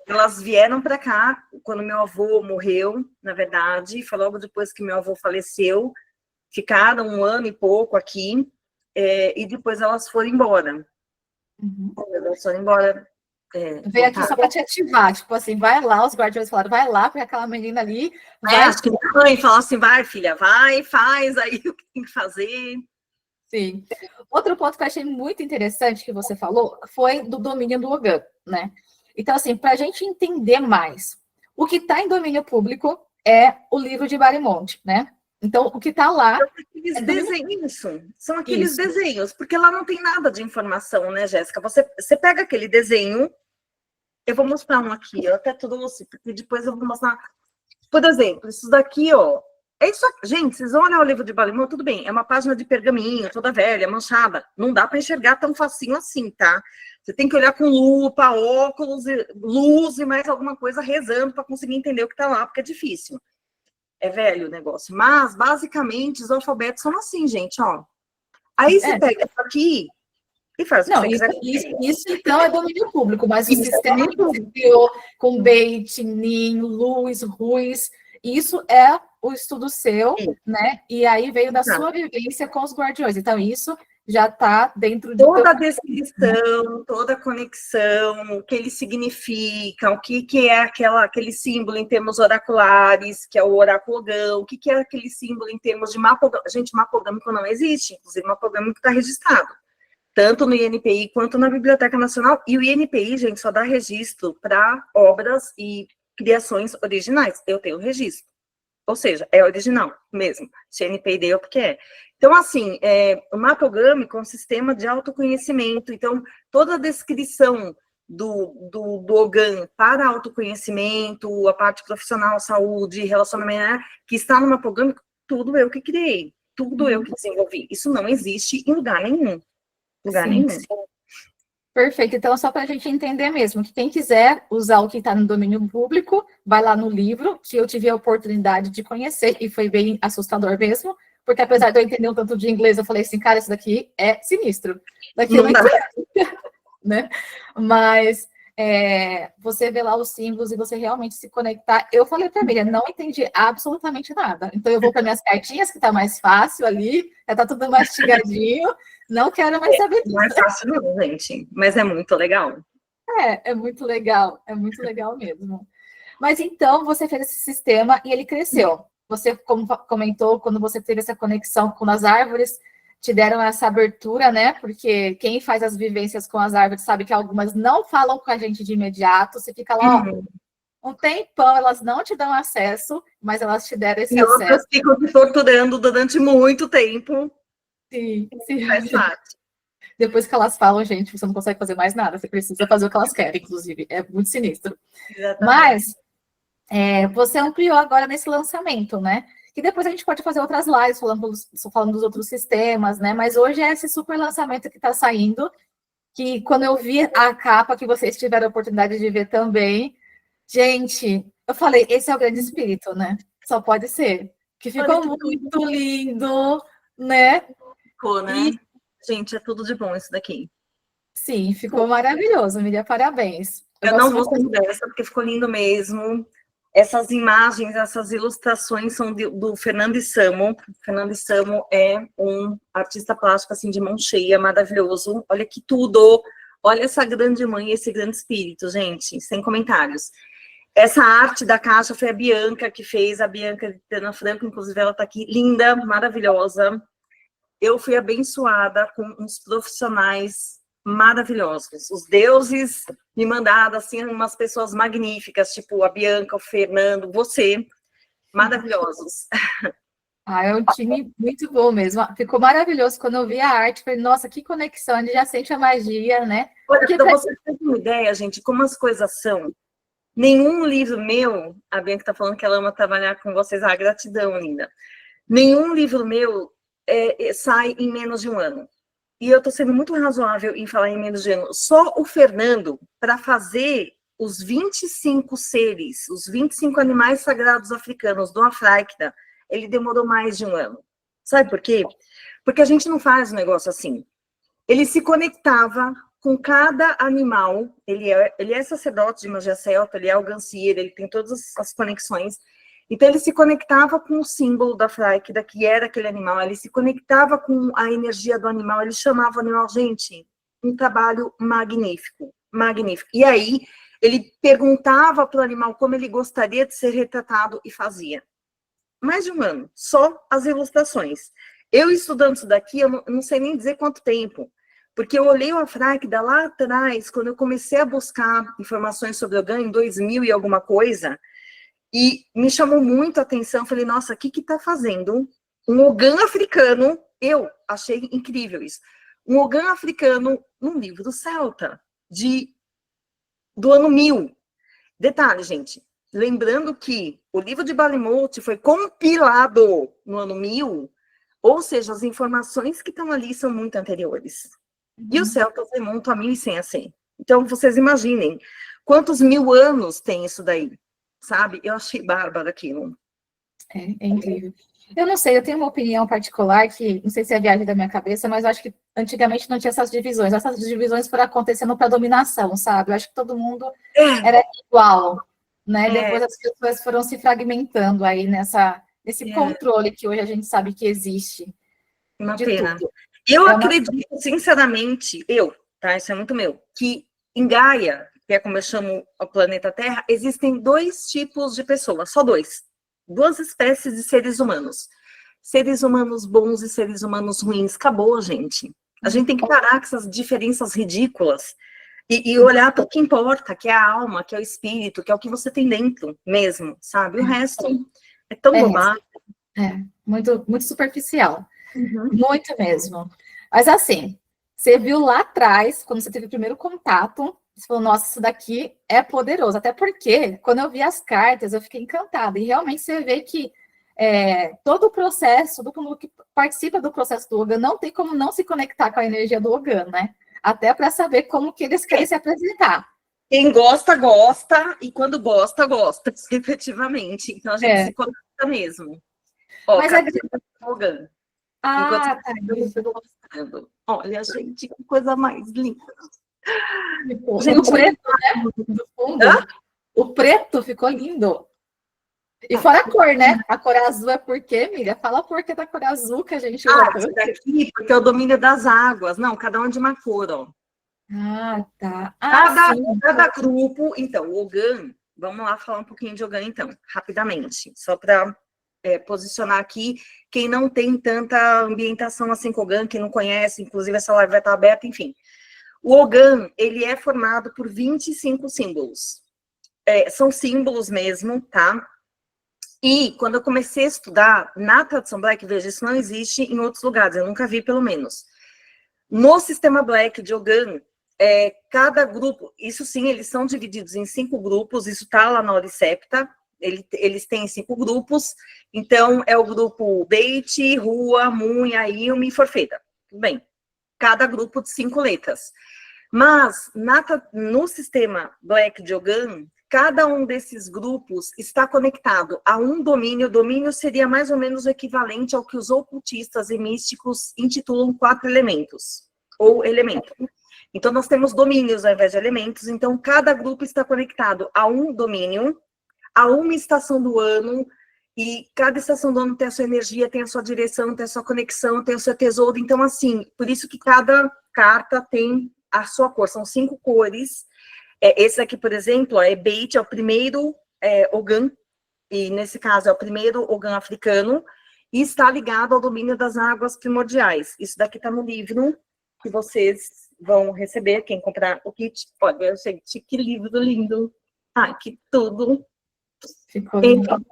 S1: Elas vieram para cá quando meu avô morreu, na verdade, foi logo depois que meu avô faleceu, ficaram 1 ano e pouco aqui, e depois elas foram embora. Elas foram embora.
S2: Veio aqui só para te ativar, tipo assim, vai lá, os guardiões falaram, vai lá, porque aquela menina ali...
S1: Acho que minha mãe falou assim, vai filha, vai, faz aí o que tem que fazer.
S2: Sim. Outro ponto que eu achei muito interessante que você falou foi do domínio do Ogã, né? Então, assim, para a gente entender mais, o que está em domínio público é o livro de Barimonte, né? Então, o que está lá...
S1: São aqueles desenhos, porque lá não tem nada de informação, né, Jéssica? Você pega aquele desenho, eu vou mostrar um aqui, eu até trouxe, porque depois eu vou mostrar. Por exemplo, isso daqui, ó, é isso aqui. Gente, vocês vão olhar o livro de Balimonte, tudo bem, é uma página de pergaminho, toda velha, manchada, não dá para enxergar tão facinho assim, tá? Você tem que olhar com lupa, óculos, luz e mais alguma coisa rezando para conseguir entender o que está lá, porque é difícil. É velho o negócio. Mas, basicamente, os alfabetos são assim, gente, ó. Aí você pega isso aqui e faz o que você quiser.
S2: Isso, então, é domínio público, mas o sistema que você criou com Beit, Ninho, Luz, Ruiz, isso é o estudo seu, né? E aí veio da sua vivência com os guardiões. Então, isso já está dentro de
S1: toda a descrição, toda a conexão, o que eles significam, o que é aquele símbolo em termos oraculares, que é o oráculo-gão, o que é aquele símbolo em termos de mapogâmico. Gente, mapogâmico não existe, inclusive mapogâmico está registrado, tanto no INPI quanto na Biblioteca Nacional, e o INPI, gente, só dá registro para obras e criações originais. Eu tenho registro. Ou seja, é original mesmo. CNPD é porque é. Então, assim, o mapogâmico é um sistema de autoconhecimento. Então, toda a descrição do Ogã para autoconhecimento, a parte profissional, saúde, relacionamento, que está no mapogâmico, tudo eu que criei, tudo eu que desenvolvi. Isso não existe em lugar nenhum.
S2: Sim. Perfeito. Então, só para a gente entender mesmo, que quem quiser usar o que está no domínio público, vai lá no livro, que eu tive a oportunidade de conhecer, e foi bem assustador mesmo, porque apesar de eu entender um tanto de inglês, eu falei assim, cara, isso daqui é sinistro. Daqui eu não entendo, né? Mas você vê lá os símbolos e você realmente se conectar. Eu falei para a Miriam, não entendi absolutamente nada. Então, eu vou para minhas cartinhas, que está mais fácil ali, já está tudo mastigadinho. Não quero mais saber disso.
S1: Não é fácil não, gente, mas é muito legal.
S2: É muito legal mesmo. Mas então, você fez esse sistema e ele cresceu. Você, como comentou, quando você teve essa conexão com as árvores, te deram essa abertura, né? Porque quem faz as vivências com as árvores sabe que algumas não falam com a gente de imediato, você fica lá, um tempão, elas não te dão acesso, mas elas te deram esse acesso.
S1: E outras ficam te torturando durante muito tempo.
S2: Sim.
S1: Faz parte.
S2: Depois que elas falam, gente, você não consegue fazer mais nada, você precisa fazer o que elas querem, inclusive. É muito sinistro. Exatamente. Mas você ampliou agora nesse lançamento, né? Que depois a gente pode fazer outras lives falando dos outros sistemas, né? Mas hoje é esse super lançamento que está saindo, que quando eu vi a capa, que vocês tiveram a oportunidade de ver também, gente, eu falei, esse é o grande espírito, né? Só pode ser. Que ficou muito lindo, né?
S1: Ficou, né? Gente, é tudo de bom isso daqui.
S2: Sim, ficou maravilhoso, Miriam, parabéns.
S1: Eu não vou sair dessa, porque ficou lindo mesmo. Essas imagens, essas ilustrações são do Fernando Isamo. Fernando Isamo é um artista plástico, assim, de mão cheia, maravilhoso. Olha que tudo! Olha essa grande mãe, esse grande espírito, gente, sem comentários. Essa arte da caixa foi a Bianca que fez, a Bianca de Ana Franco, inclusive ela está aqui, linda, maravilhosa. Eu fui abençoada com uns profissionais maravilhosos. Os deuses me mandaram, assim, umas pessoas magníficas, tipo a Bianca, o Fernando, você, maravilhosos.
S2: Ah, é um time muito bom mesmo. Ficou maravilhoso quando eu vi a arte. Falei, nossa, que conexão, a gente já sente a magia, né?
S1: Olha,
S2: Porque
S1: para você ter uma ideia, gente, como as coisas são, nenhum livro meu, a Bianca está falando que ela ama trabalhar com vocês, gratidão, linda. Nenhum livro meu sai em menos de um ano. E eu estou sendo muito razoável em falar em menos de um ano. Só o Fernando, para fazer os 25 seres, os 25 animais sagrados africanos do Afráquida, ele demorou mais de um ano. Sabe por quê? Porque a gente não faz um negócio assim. Ele se conectava com cada animal, ele é sacerdote de magia celta, ele é algancieiro, ele tem todas as conexões. Então, ele se conectava com o símbolo da Fráquida, que era aquele animal, ele se conectava com a energia do animal, ele chamava o animal, gente, um trabalho magnífico, magnífico. E aí, ele perguntava para o animal como ele gostaria de ser retratado e fazia. Mais de um ano, só as ilustrações. Eu estudando isso daqui, eu não sei nem dizer quanto tempo, porque eu olhei o Afráquida lá atrás, quando eu comecei a buscar informações sobre o Ogã, em 2000 e alguma coisa, e me chamou muito a atenção, falei, nossa, o que está fazendo um Ogã africano? Eu achei incrível isso. Um Ogã africano num livro celta, do ano 1000. Detalhe, gente, lembrando que o livro de Balimote foi compilado no ano 1000, ou seja, as informações que estão ali são muito anteriores. E os celtas remontam a 1100 assim. Então, vocês imaginem quantos 1000 anos tem isso daí, sabe? Eu achei bárbaro aquilo.
S2: é incrível. Eu não sei, eu tenho uma opinião particular que, não sei se é viagem da minha cabeça, mas eu acho que antigamente não tinha essas divisões. Essas divisões foram acontecendo para dominação, sabe? Eu acho que todo mundo era igual, né? Depois as pessoas foram se fragmentando aí nesse controle que hoje a gente sabe que existe.
S1: Uma
S2: De
S1: pena.
S2: tudo.
S1: Eu acredito, sinceramente, tá? Isso é muito meu, que em Gaia, que é como eu chamo o planeta Terra, existem dois tipos de pessoas, só dois. Duas espécies de seres humanos. Seres humanos bons e seres humanos ruins. Acabou, gente. A gente tem que parar com essas diferenças ridículas e olhar para o que importa, que é a alma, que é o espírito, que é o que você tem dentro mesmo, sabe? O resto é tão bobagem.
S2: Muito, muito superficial. Muito mesmo. Mas assim, você viu lá atrás, quando você teve o primeiro contato, você falou, nossa, isso daqui é poderoso. Até porque, quando eu vi as cartas, eu fiquei encantada. E realmente você vê que todo o processo, todo mundo que participa do processo do Ogã, não tem como não se conectar com a energia do Ogã, né? Até para saber como que eles querem se apresentar.
S1: Quem gosta, gosta, e quando gosta, gosta, efetivamente. Então, a gente se conecta mesmo. Ó,
S2: mas
S1: Ogã.
S2: tá.
S1: Mostrando. Olha, gente, que coisa mais linda.
S2: Gente, o preto, né? Do fundo. O preto ficou lindo. E fora a cor, né? A cor azul é por quê, Miriam? Fala por que da cor azul que a gente usa tanto.
S1: Daqui, porque é o domínio das águas. Não, cada um de uma cor, ó.
S2: Tá.
S1: Cada grupo. Então, o Ogã, vamos lá falar um pouquinho de Ogã, então, rapidamente. Só para posicionar aqui quem não tem tanta ambientação assim com o Ogã, quem não conhece, inclusive essa live vai estar aberta, enfim. O Ogã, ele é formado por 25 símbolos. São símbolos mesmo, tá? E quando eu comecei a estudar na tradição Black, veja, isso não existe em outros lugares, eu nunca vi, pelo menos. No sistema Black de Ogã, cada grupo, isso sim, eles são divididos em 5 grupos, isso tá lá na Oricepta, eles têm 5 grupos, então é o grupo Beit, Rua, Munha, Ilme e Forfeda. Tudo bem, cada grupo de 5 letras. Mas no sistema Black de Ogã, cada um desses grupos está conectado a um domínio. O domínio seria mais ou menos o equivalente ao que os ocultistas e místicos intitulam 4 elementos, ou elemento. Então, nós temos domínios ao invés de elementos, então cada grupo está conectado a um domínio, a uma estação do ano, e cada estação do ano tem a sua energia, tem a sua direção, tem a sua conexão, tem o seu tesouro. Então, assim, por isso que cada carta tem a sua cor, são 5 cores. Esse aqui, por exemplo, ó, é Beit, é o primeiro Ogan, e nesse caso é o primeiro Ogan africano, e está ligado ao domínio das águas primordiais. Isso daqui está no livro que vocês vão receber, quem comprar o kit. Olha, gente, que livro lindo. Ai, que tudo.
S2: Ficou lindo.
S1: Então,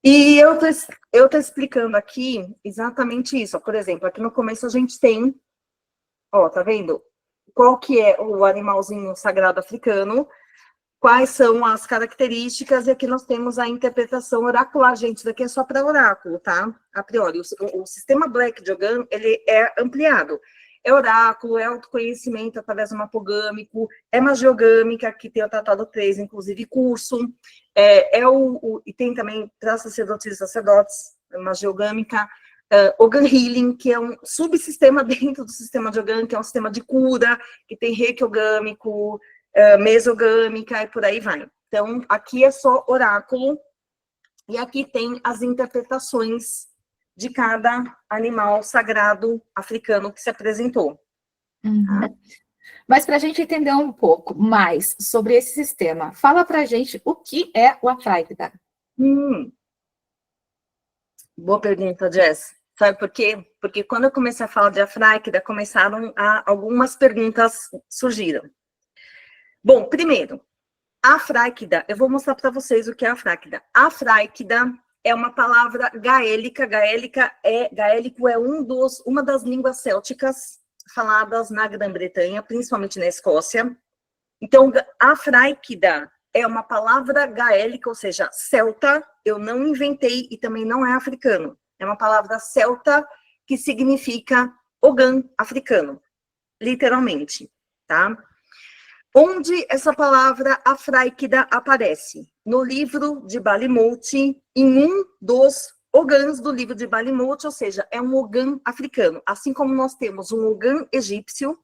S1: e eu tô explicando aqui exatamente isso. Ó, por exemplo, aqui no começo a gente tem, ó, tá vendo? Qual que é o animalzinho sagrado africano, quais são as características, e aqui nós temos a interpretação oracular. Gente, isso daqui é só para oráculo, tá? A priori, o sistema Black de Ogan, ele é ampliado. É oráculo, é autoconhecimento através do mapogâmico, é magiogâmica, que tem o Tratado 3, inclusive curso, e tem também para sacerdotes e sacerdotes, magiogâmica, Ogan Healing, que é um subsistema dentro do sistema de Ogan, que é um sistema de cura, que tem reiki ogâmico, mesogâmica e por aí vai. Então, aqui é só oráculo, e aqui tem as interpretações de cada animal sagrado africano que se apresentou.
S2: Uhum. Mas para a gente entender um pouco mais sobre esse sistema, fala para a gente o que é o Afraída.
S1: Boa pergunta, Jess. Sabe por quê? Porque quando eu comecei a falar de Afraída, algumas perguntas surgiram. Bom, primeiro, a Afraída, eu vou mostrar para vocês o que é a Afraída. A Afraída é uma palavra gaélica. Gaélico é uma das línguas célticas faladas na Grã-Bretanha, principalmente na Escócia. Então, Afraída é uma palavra gaélica, ou seja, celta. Eu não inventei e também não é africano. É uma palavra celta que significa Ogan africano, literalmente, tá? Onde essa palavra Afraída aparece? No livro de Balimouti, em um dos Ogãs do livro de Balimouti, ou seja, é um Ogan africano. Assim como nós temos um Ogan egípcio,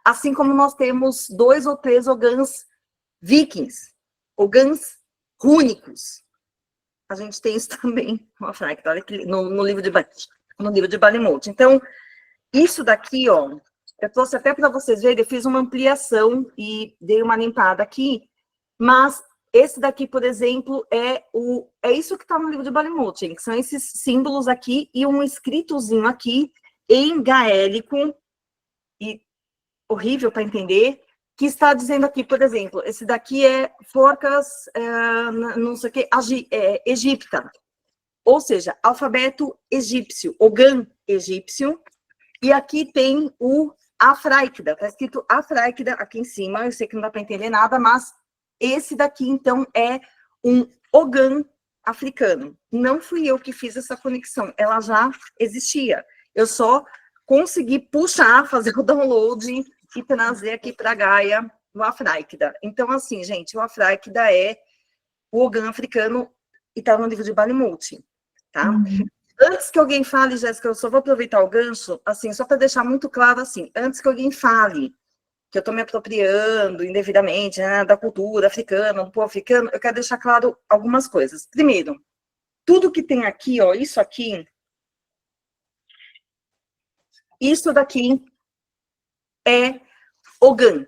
S1: assim como nós temos 2 ou 3 Ogãs vikings, Ogãs rúnicos. A gente tem isso também no Afraída, olha aqui, no livro de Balimouti. Então, isso daqui, ó, eu trouxe até para vocês verem, eu fiz uma ampliação e dei uma limpada aqui, mas esse daqui, por exemplo, é isso que está no livro de Balimouti, que são esses símbolos aqui e um escritozinho aqui em gaélico, e horrível para entender, que está dizendo aqui, por exemplo, esse daqui é Forcas, não sei o que, egípta, ou seja, alfabeto egípcio, Ogan egípcio, e aqui tem o Afraída, está escrito Afraída aqui em cima, eu sei que não dá para entender nada, mas esse daqui, então, é um Ogan africano. Não fui eu que fiz essa conexão, ela já existia. Eu só consegui puxar, fazer o download e trazer aqui para a Gaia o Afraída. Então, assim, gente, o Afraída é o Ogan africano e está no livro de Balimouti, tá? Antes que alguém fale, Jéssica, eu só vou aproveitar o gancho, assim, só para deixar muito claro, assim, antes que alguém fale que eu estou me apropriando indevidamente, né, da cultura africana, do povo africano, eu quero deixar claro algumas coisas. Primeiro, tudo que tem aqui, ó, isso daqui é Ogan,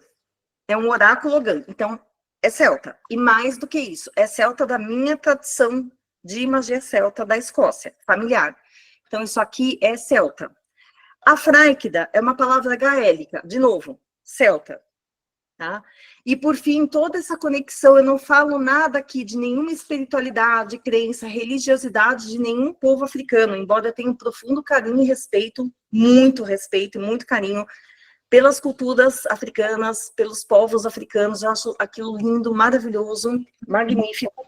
S1: é um oráculo Ogan, então é celta. E mais do que isso, é celta da minha tradição de magia celta da Escócia, familiar. Então, isso aqui é celta. Afraída é uma palavra gaélica, de novo, celta. Tá? E, por fim, toda essa conexão, eu não falo nada aqui de nenhuma espiritualidade, crença, religiosidade de nenhum povo africano, embora eu tenha um profundo carinho e respeito e muito carinho pelas culturas africanas, pelos povos africanos, eu acho aquilo lindo, maravilhoso, magnífico.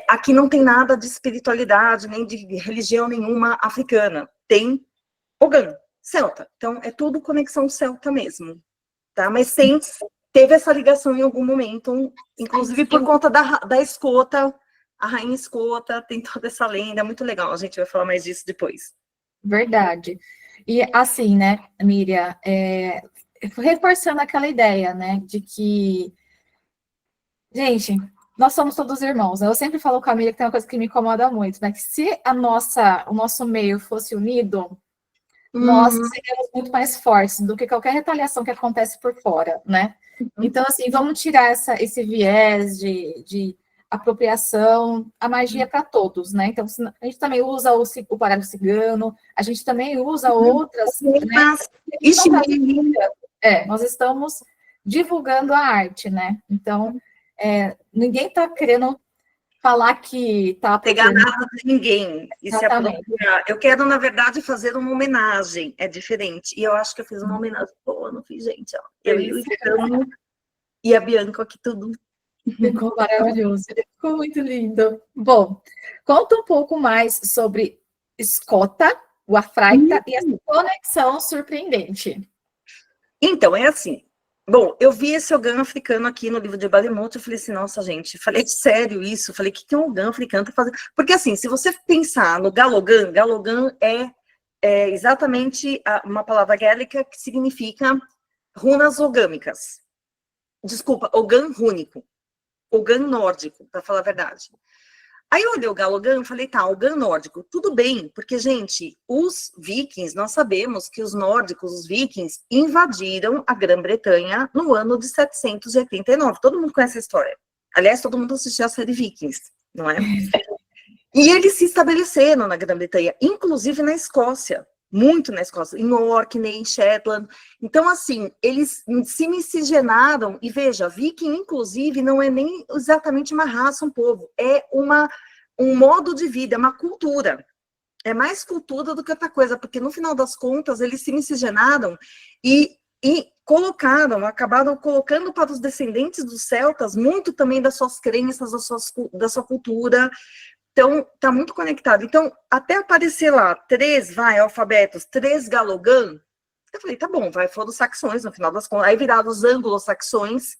S1: Aqui não tem nada de espiritualidade, nem de religião nenhuma africana. Tem Ogan, celta. Então, é tudo conexão celta mesmo. Tá? Mas teve essa ligação em algum momento, inclusive por conta da escota, a rainha escota, tem toda essa lenda, muito legal. A gente vai falar mais disso depois.
S2: Verdade. E assim, né, Miriam, reforçando aquela ideia, né, de que, gente, nós somos todos irmãos, né? Eu sempre falo com a Miriam que tem uma coisa que me incomoda muito, né? Que se o nosso meio fosse unido, nós seremos muito mais fortes do que qualquer retaliação que acontece por fora, né? Então, assim, vamos tirar esse viés de apropriação, a magia é para todos, né? Então, a gente também usa o baralho cigano, a gente também usa outras, né? Nós estamos divulgando a arte, né? Então, ninguém está querendo falar que está
S1: pegar nada de ninguém e se
S2: Exatamente.
S1: apropriar. Eu quero, na verdade, fazer uma homenagem, é diferente. E eu acho que eu fiz uma homenagem boa, não fiz, gente, ó. Eu e o Icano e a Bianca aqui, tudo.
S2: Ficou maravilhoso, ficou muito lindo. Bom, conta um pouco mais sobre Escota, o Afraita e essa conexão surpreendente.
S1: Então, é assim. Bom, eu vi esse ogã africano aqui no livro de Balimonte, eu falei assim, nossa, gente, falei sério isso? Falei, o que um ogã africano tá fazendo? Porque, assim, se você pensar no Galogan, Galogan é exatamente uma palavra gaélica que significa runas ogâmicas. Desculpa, ogã rúnico. Ogã nórdico, para falar a verdade. Aí eu olhei o Galogan e falei, tá, ogã nórdico, tudo bem, porque, gente, os vikings, nós sabemos que os nórdicos, os vikings, invadiram a Grã-Bretanha no ano de 789. Todo mundo conhece a história. Aliás, todo mundo assistiu a série Vikings, não é? E eles se estabeleceram na Grã-Bretanha, inclusive na Escócia, muito na Escócia, em Orkney, em Shetland. Então, assim, eles se miscigenaram, e veja, viking, inclusive, não é nem exatamente uma raça, um povo, é um modo de vida, é uma cultura. É mais cultura do que outra coisa, porque no final das contas, eles se miscigenaram e acabaram colocando para os descendentes dos celtas muito também das suas crenças, da sua cultura. Então, está muito conectado. Então, até aparecer lá 3 alfabetos, 3 Galogan, eu falei, tá bom, foram os saxões, no final das contas. Aí viraram os anglo-saxões,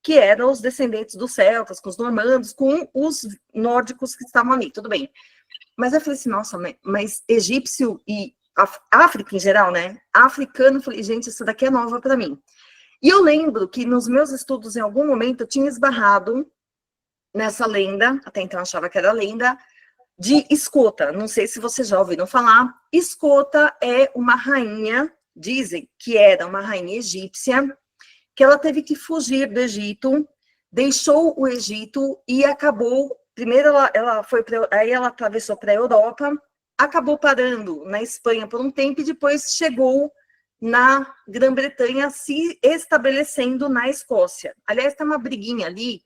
S1: que eram os descendentes dos celtas, com os normandos, com os nórdicos que estavam ali, tudo bem. Mas eu falei assim, nossa, mas egípcio e África em geral, né? Africano, eu falei, gente, isso daqui é nova para mim. E eu lembro que nos meus estudos, em algum momento, eu tinha esbarrado nessa lenda, até então eu achava que era lenda, de Escota. Não sei se vocês já ouviram falar. Escota é uma rainha, dizem que era uma rainha egípcia, que ela teve que fugir do Egito, deixou o Egito e acabou. Primeiro ela foi, aí ela atravessou para a Europa, acabou parando na Espanha por um tempo e depois chegou na Grã-Bretanha, se estabelecendo na Escócia. Aliás, tem uma briguinha ali,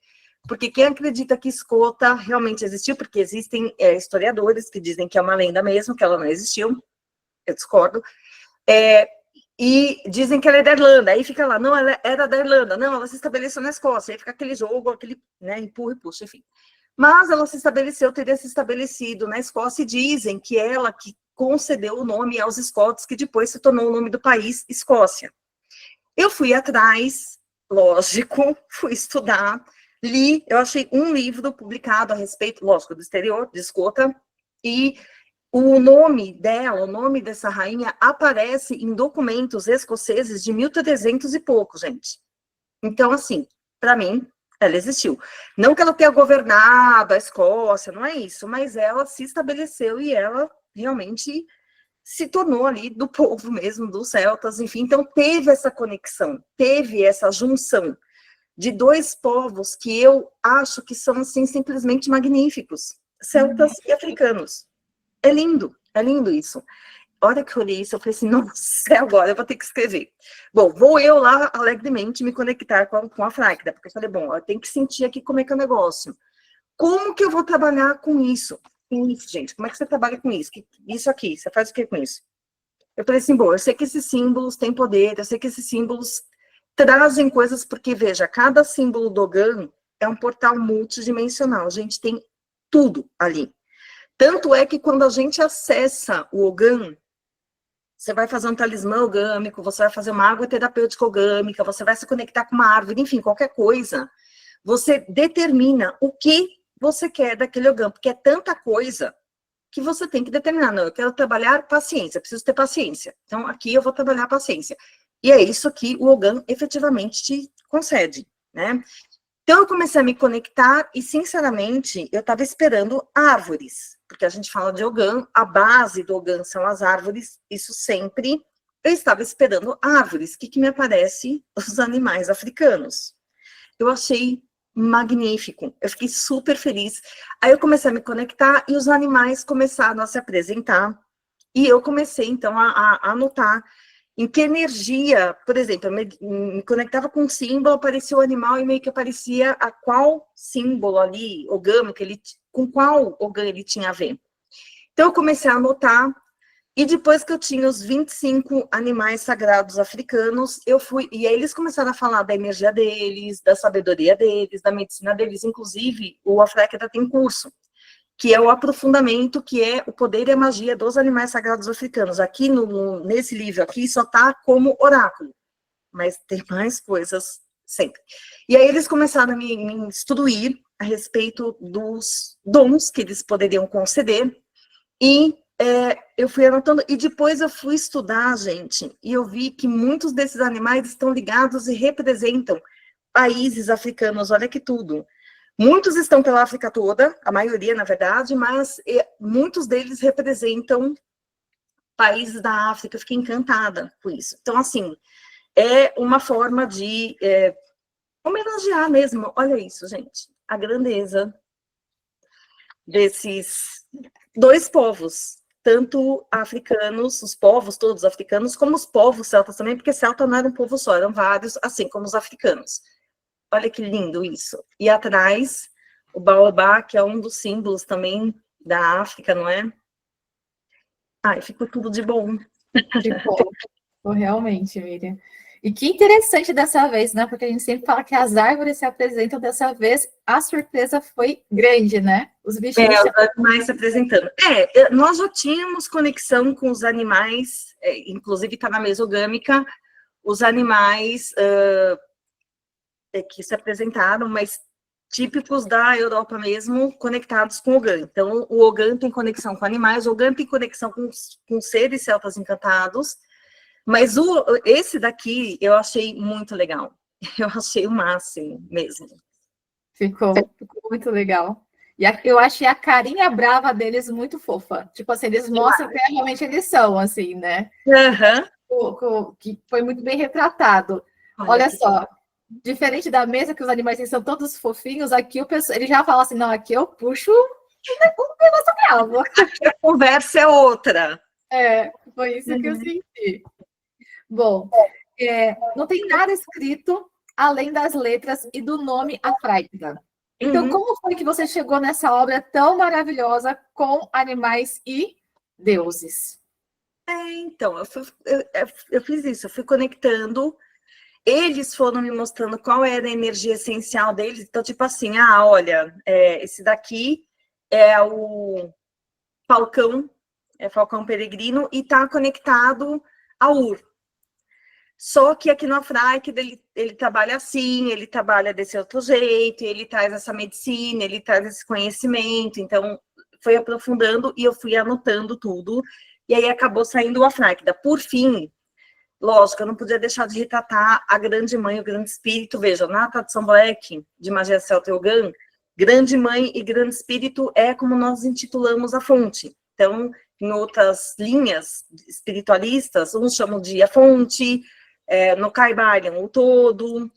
S1: porque quem acredita que Escota realmente existiu, porque existem historiadores que dizem que é uma lenda mesmo, que ela não existiu, eu discordo, e dizem que ela é da Irlanda, aí fica lá, não, ela era da Irlanda, não, ela se estabeleceu na Escócia, aí fica aquele jogo, aquele, né, empurra e puxa, enfim. Mas ela teria se estabelecido na Escócia, e dizem que ela que concedeu o nome aos escotos, que depois se tornou o nome do país, Escócia. Eu fui atrás, lógico, fui estudar, li, eu achei um livro publicado a respeito, lógico, do exterior, de Escota, e o nome dela, o nome dessa rainha, aparece em documentos escoceses de 1300 e pouco, gente. Então, assim, para mim, ela existiu. Não que ela tenha governado a Escócia, não é isso, mas ela se estabeleceu e ela realmente se tornou ali do povo mesmo, dos celtas, enfim. Então, teve essa conexão, teve essa junção de 2 povos que eu acho que são, assim, simplesmente magníficos, celtas e africanos. É lindo isso. A hora que eu olhei isso, eu falei assim, nossa, agora eu vou ter que escrever. Bom, vou eu lá, alegremente, me conectar com a Fráquida, porque eu falei, bom, eu tenho que sentir aqui como é que é o negócio. Como que eu vou trabalhar com isso? Com isso, gente, como é que você trabalha com isso? Isso aqui, você faz o que com isso? Eu falei assim, bom, eu sei que esses símbolos têm poder, eu sei que esses símbolos trazem coisas, porque, veja, cada símbolo do Ogã é um portal multidimensional, a gente tem tudo ali. Tanto é que quando a gente acessa o Ogã, você vai fazer um talismã ogâmico, você vai fazer uma água terapêutica ogâmica, você vai se conectar com uma árvore, enfim, qualquer coisa, você determina o que você quer daquele Ogã, porque é tanta coisa que você tem que determinar. Não, eu quero trabalhar paciência, preciso ter paciência. Então, aqui eu vou trabalhar paciência. E é isso que o Ogã efetivamente te concede, né? Então, eu comecei a me conectar e, sinceramente, eu estava esperando árvores, porque a gente fala de Ogã, a base do Ogã são as árvores, isso sempre. Eu estava esperando árvores. O que me aparece? Os animais africanos. Eu achei magnífico, eu fiquei super feliz. Aí eu comecei a me conectar e os animais começaram a se apresentar. E eu comecei, então, a notar em que energia, por exemplo, eu me conectava com um símbolo, aparecia o animal e meio que aparecia a qual símbolo ali, ogâmico, com qual ogã ele tinha a ver. Então, eu comecei a anotar, e depois que eu tinha os 25 animais sagrados africanos, eu fui, e aí eles começaram a falar da energia deles, da sabedoria deles, da medicina deles, inclusive o Afréquida tem curso, que é o aprofundamento, que é o poder e a magia dos animais sagrados africanos. Aqui, nesse livro aqui, só está como oráculo, mas tem mais coisas sempre. E aí eles começaram a me instruir a respeito dos dons que eles poderiam conceder, e eu fui anotando, e depois eu fui estudar, gente, e eu vi que muitos desses animais estão ligados e representam países africanos, olha que tudo. Muitos estão pela África toda, a maioria, na verdade, mas muitos deles representam países da África. Eu fiquei encantada com isso. Então, assim, é uma forma de homenagear mesmo. Olha isso, gente, a grandeza desses dois povos, tanto africanos, os povos todos africanos, como os povos celtas também, porque celta não era um povo só, eram vários, assim como os africanos. Olha que lindo isso. E atrás, o baobá, que é um dos símbolos também da África, não é? Ai, ficou tudo de bom.
S2: Ficou realmente, Miriam. E que interessante dessa vez, né? Porque a gente sempre fala que as árvores se apresentam, dessa vez a surpresa foi grande, né? Os bichinhos...
S1: Os animais se apresentando. Nós já tínhamos conexão com os animais, inclusive está na mesogâmica, os animais que se apresentaram, mas típicos da Europa mesmo, conectados com o Ogã. Então, o Ogã tem conexão com animais, o Ogã tem conexão com seres celtas encantados, mas esse daqui eu achei muito legal. Eu achei o máximo mesmo.
S2: Ficou muito legal. E eu achei a carinha brava deles muito fofa. Tipo assim, eles mostram que realmente eles são, assim, né? Que foi muito bem retratado. Olha só, diferente da mesa, que os animais são todos fofinhos, aqui ele já fala assim, não, aqui eu puxo um negócio bravo.
S1: Aqui a conversa é outra.
S2: Foi isso que eu senti. Bom, não tem nada escrito além das letras e do nome Afráquida. Então, como foi que você chegou nessa obra tão maravilhosa com animais e deuses?
S1: Então, eu fiz isso, eu fui conectando, eles foram me mostrando qual era a energia essencial deles, então, tipo assim, olha, esse daqui é o falcão, falcão peregrino, e está conectado ao Ur. Só que aqui no Afráquida ele trabalha assim, ele trabalha desse outro jeito, ele traz essa medicina, ele traz esse conhecimento, então foi aprofundando e eu fui anotando tudo, e aí acabou saindo o Afráquida. Por fim, lógico, eu não podia deixar de retratar a grande mãe, o grande espírito. Veja, na tradição black de magia celta e Ogã, grande mãe e grande espírito é como nós intitulamos a fonte. Então, em outras linhas espiritualistas, uns chamam de a fonte, no Caibalion, o todo,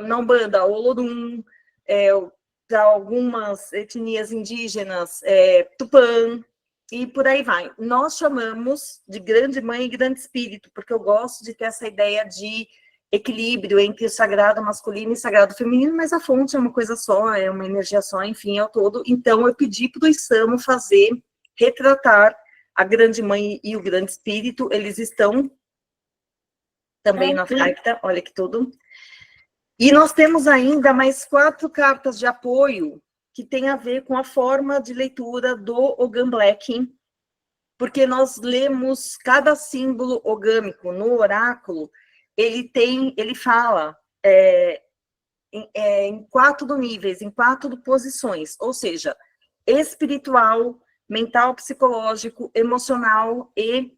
S1: na Umbanda, o Olorum, para algumas etnias indígenas, Tupã, e por aí vai. Nós chamamos de grande mãe e grande espírito, porque eu gosto de ter essa ideia de equilíbrio entre o sagrado masculino e o sagrado feminino, mas a fonte é uma coisa só, é uma energia só, enfim, é o todo. Então, eu pedi para o Isamo retratar a grande mãe e o grande espírito, eles estão também na Afráquida, olha que tudo. E nós temos ainda mais 4 cartas de apoio que tem a ver com a forma de leitura do Ogã Black, porque nós lemos cada símbolo ogâmico no oráculo, ele fala em 4 níveis, em 4 posições, ou seja, espiritual, mental, psicológico, emocional e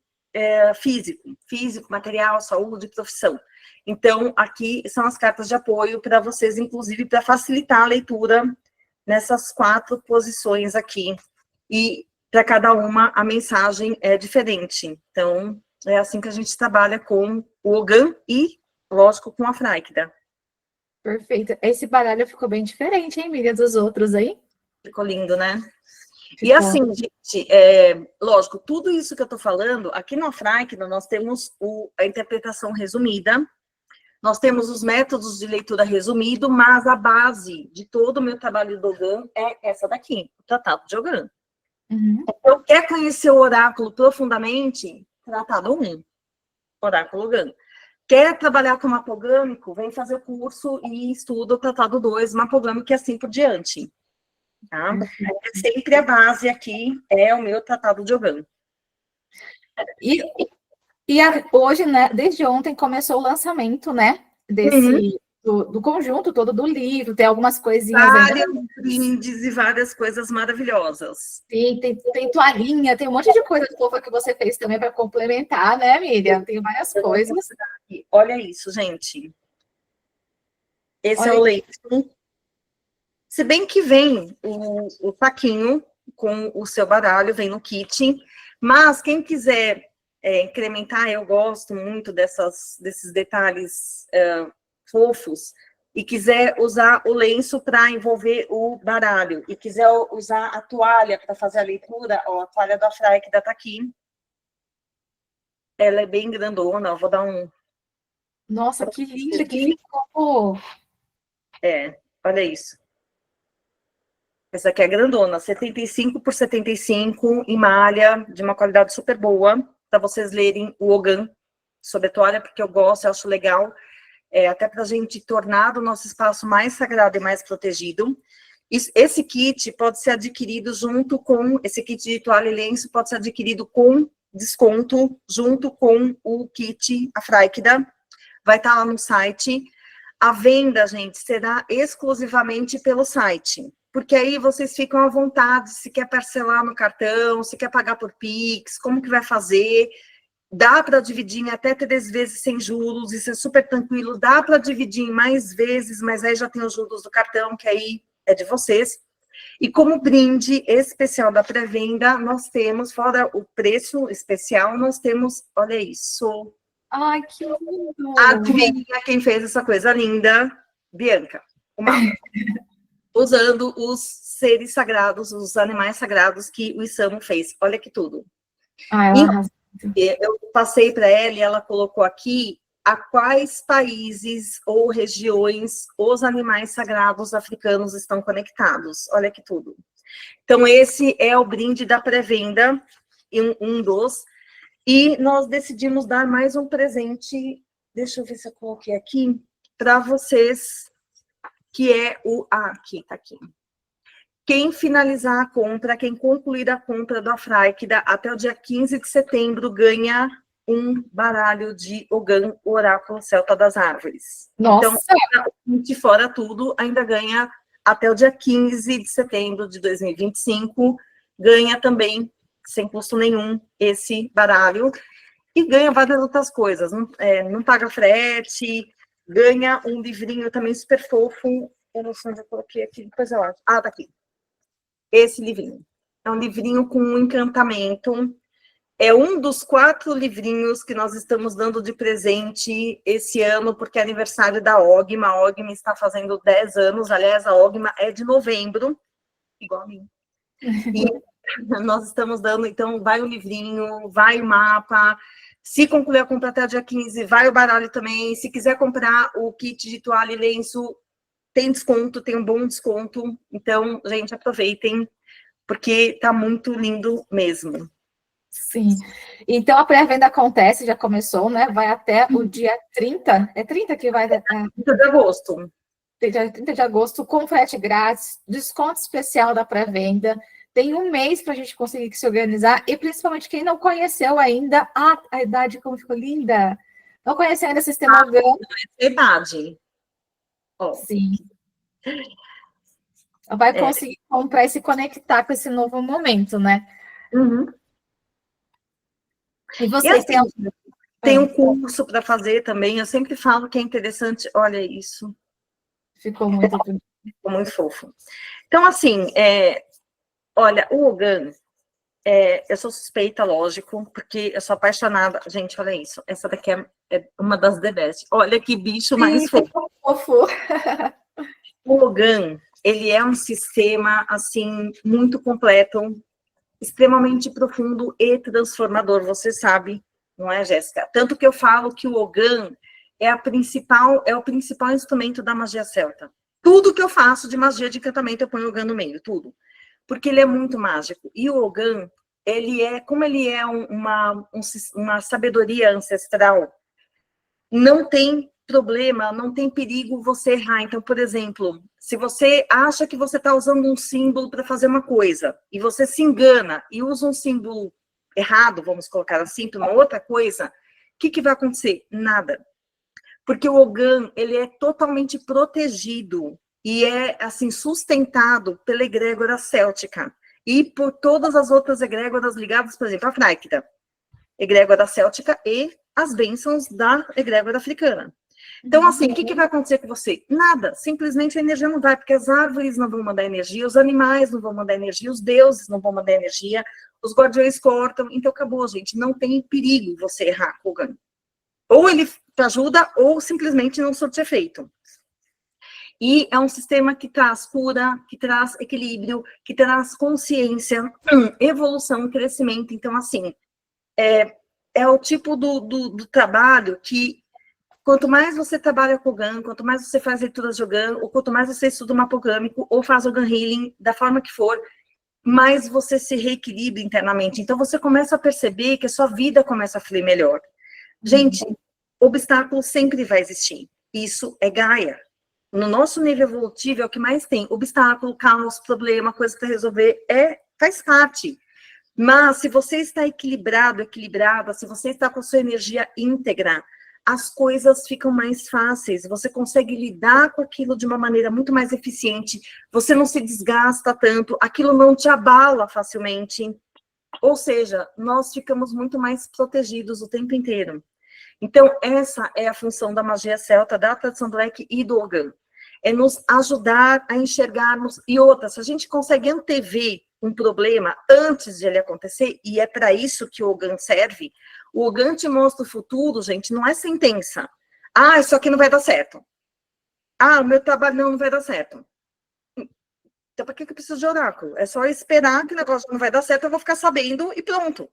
S1: físico, material, saúde, profissão. Então, aqui são as cartas de apoio para vocês, inclusive, para facilitar a leitura nessas 4 posições aqui. E para cada uma, a mensagem é diferente. Então, é assim que a gente trabalha com o Ogã e, lógico, com a Fráquida.
S2: Perfeito. Esse baralho ficou bem diferente, hein, Miriam, dos outros aí?
S1: Ficou lindo, né?
S2: Ficou.
S1: E assim, gente, lógico, tudo isso que eu tô falando, aqui no Fráquida, nós temos a interpretação resumida, nós temos os métodos de leitura resumido, mas a base de todo o meu trabalho do Ogã é essa daqui, o Tratado de Ogã.
S2: Uhum.
S1: Então, quer conhecer o oráculo profundamente? Tratado 1, oráculo Ogã. Quer trabalhar com mapogâmico? Vem fazer o curso e estuda o Tratado 2, mapogâmico e assim por diante. Tá? Sempre a base aqui é o meu Tratado de Ogã.
S2: Hoje, né, desde ontem, começou o lançamento, né, do conjunto todo do livro, tem algumas coisinhas
S1: Vários
S2: ainda.
S1: brindes e várias coisas maravilhosas.
S2: Tem toalhinha, tem um monte de coisa fofa que você fez também para complementar, né, Miriam? Tem várias coisas.
S1: Olha isso, gente. Esse
S2: Olha,
S1: é o leito. Se bem que vem o saquinho com o seu baralho, vem no kit, mas quem quiser incrementar, eu gosto muito desses detalhes fofos, e quiser usar o lenço para envolver o baralho, e quiser usar a toalha para fazer a leitura, ó, a toalha da Fráquida tá aqui. Ela é bem grandona, eu vou dar um...
S2: Nossa, que linda que ficou!
S1: Olha isso. Essa aqui é grandona, 75 por 75, em malha, de uma qualidade super boa, para vocês lerem o Ogã sobre a toalha, porque eu gosto, eu acho legal, até para a gente tornar o nosso espaço mais sagrado e mais protegido. Esse kit pode ser adquirido junto com, esse kit de toalha e lenço pode ser adquirido com desconto, junto com o kit, a Fráquida, vai estar lá no site. A venda, gente, será exclusivamente pelo site, porque aí vocês ficam à vontade, se quer parcelar no cartão, se quer pagar por Pix, como que vai fazer, dá para dividir em até 3 vezes sem juros, isso é super tranquilo, dá para dividir em mais vezes, mas aí já tem os juros do cartão, que aí é de vocês. E como brinde especial da pré-venda, nós temos, fora o preço especial, nós temos, olha isso.
S2: Ai, que lindo!
S1: Adivinha quem fez essa coisa linda? Bianca, o mapa. Usando os seres sagrados, os animais sagrados que o Isamu fez. Olha que tudo. Eu passei para ela e ela colocou aqui a quais países ou regiões os animais sagrados africanos estão conectados. Olha que tudo. Então, esse é o brinde da pré-venda, um dos. E nós decidimos dar mais um presente, deixa eu ver se eu coloquei aqui, para vocês, que é o... aqui, tá aqui. Quem finalizar a compra, quem concluir a compra da Fráquida até o dia 15 de setembro, ganha um baralho de Ogã, o Oráculo Celta das Árvores.
S2: Nossa!
S1: Então, de fora tudo, ainda ganha até o dia 15 de setembro de 2025, ganha também, sem custo nenhum, esse baralho, e ganha várias outras coisas, não paga frete, ganha um livrinho também super fofo, eu não sei onde eu coloquei aqui, depois eu acho. Tá aqui. Esse livrinho. É um livrinho com um encantamento, é um dos 4 livrinhos que nós estamos dando de presente esse ano, porque é aniversário da Ogma. A Ogma está fazendo 10 anos, aliás, a Ogma é de novembro, igual a mim. E nós estamos dando, então, vai o livrinho, vai o mapa. Se concluir a compra até o dia 15, vai o baralho também. Se quiser comprar o kit de toalha e lenço, tem desconto, tem um bom desconto. Então, gente, aproveitem, porque tá muito lindo mesmo.
S2: Sim. Então, a pré-venda acontece, já começou, né? Vai até o dia 30. É 30 que vai...
S1: 30 de agosto.
S2: Dia 30 de agosto, com frete grátis, desconto especial da pré-venda. Tem um mês para a gente conseguir se organizar. E, principalmente, quem não conheceu ainda... a idade como ficou linda! Não conheceu ainda o sistema Ogã.
S1: É verdade.
S2: Sim. Vai conseguir comprar e se conectar com esse novo momento, né?
S1: Uhum.
S2: E vocês têm...
S1: Tem um curso para fazer também, eu sempre falo que é interessante, olha isso.
S2: Ficou muito
S1: fofo. Então, assim, olha, o Hogan, eu sou suspeita, lógico, porque eu sou apaixonada. Gente, olha isso, essa daqui é uma das the best. Olha que bicho mais fofo. O Hogan, ele é um sistema, assim, muito completo, extremamente profundo e transformador, você sabe, não é, Jéssica? Tanto que eu falo que o Hogan é o principal instrumento da magia celta. Tudo que eu faço de magia de encantamento, eu ponho o Hogan no meio, tudo. Porque ele é muito mágico. E o Hogan, como ele é uma sabedoria ancestral, não tem problema, não tem perigo você errar. Então, por exemplo, se você acha que você está usando um símbolo para fazer uma coisa, e você se engana e usa um símbolo errado, vamos colocar assim, para uma outra coisa, o que vai acontecer? Nada. Porque o Hogan, ele é totalmente protegido e é, assim, sustentado pela egrégora céltica e por todas as outras egrégoras ligadas, por exemplo, à Fnaicta, egrégora céltica e as bênçãos da egrégora africana. Então, assim, o que vai acontecer com você? Nada, simplesmente a energia não vai, porque as árvores não vão mandar energia, os animais não vão mandar energia, os deuses não vão mandar energia, os guardiões cortam, então acabou, gente, não tem perigo você errar com o Hogan. Ou ele te ajuda, ou simplesmente não surte efeito. E é um sistema que traz cura, que traz equilíbrio, que traz consciência, evolução, crescimento. Então, assim, é o tipo do trabalho que, quanto mais você trabalha com o Hogan, quanto mais você faz leituras de Hogan, ou quanto mais você estuda o mapogâmico, ou faz Hogan Healing, da forma que for, mais você se reequilibra internamente. Então, você começa a perceber que a sua vida começa a fluir melhor. Gente, obstáculo sempre vai existir. Isso é Gaia. No nosso nível evolutivo é o que mais tem. Obstáculo, caos, problema, coisa para resolver, faz parte. Mas se você está equilibrado, equilibrada, se você está com a sua energia íntegra, as coisas ficam mais fáceis, você consegue lidar com aquilo de uma maneira muito mais eficiente, você não se desgasta tanto, aquilo não te abala facilmente. Ou seja, nós ficamos muito mais protegidos o tempo inteiro. Então, essa é a função da magia celta, da tradição black e do Hogan. É nos ajudar a enxergarmos. E outra, se a gente consegue antever um problema antes de ele acontecer, e é para isso que o Hogan serve, o Hogan te mostra o futuro, gente, não é sentença. Ah, isso aqui não vai dar certo. Ah, o meu trabalho não vai dar certo. Então, para que eu preciso de oráculo? É só esperar que o negócio não vai dar certo, eu vou ficar sabendo e pronto.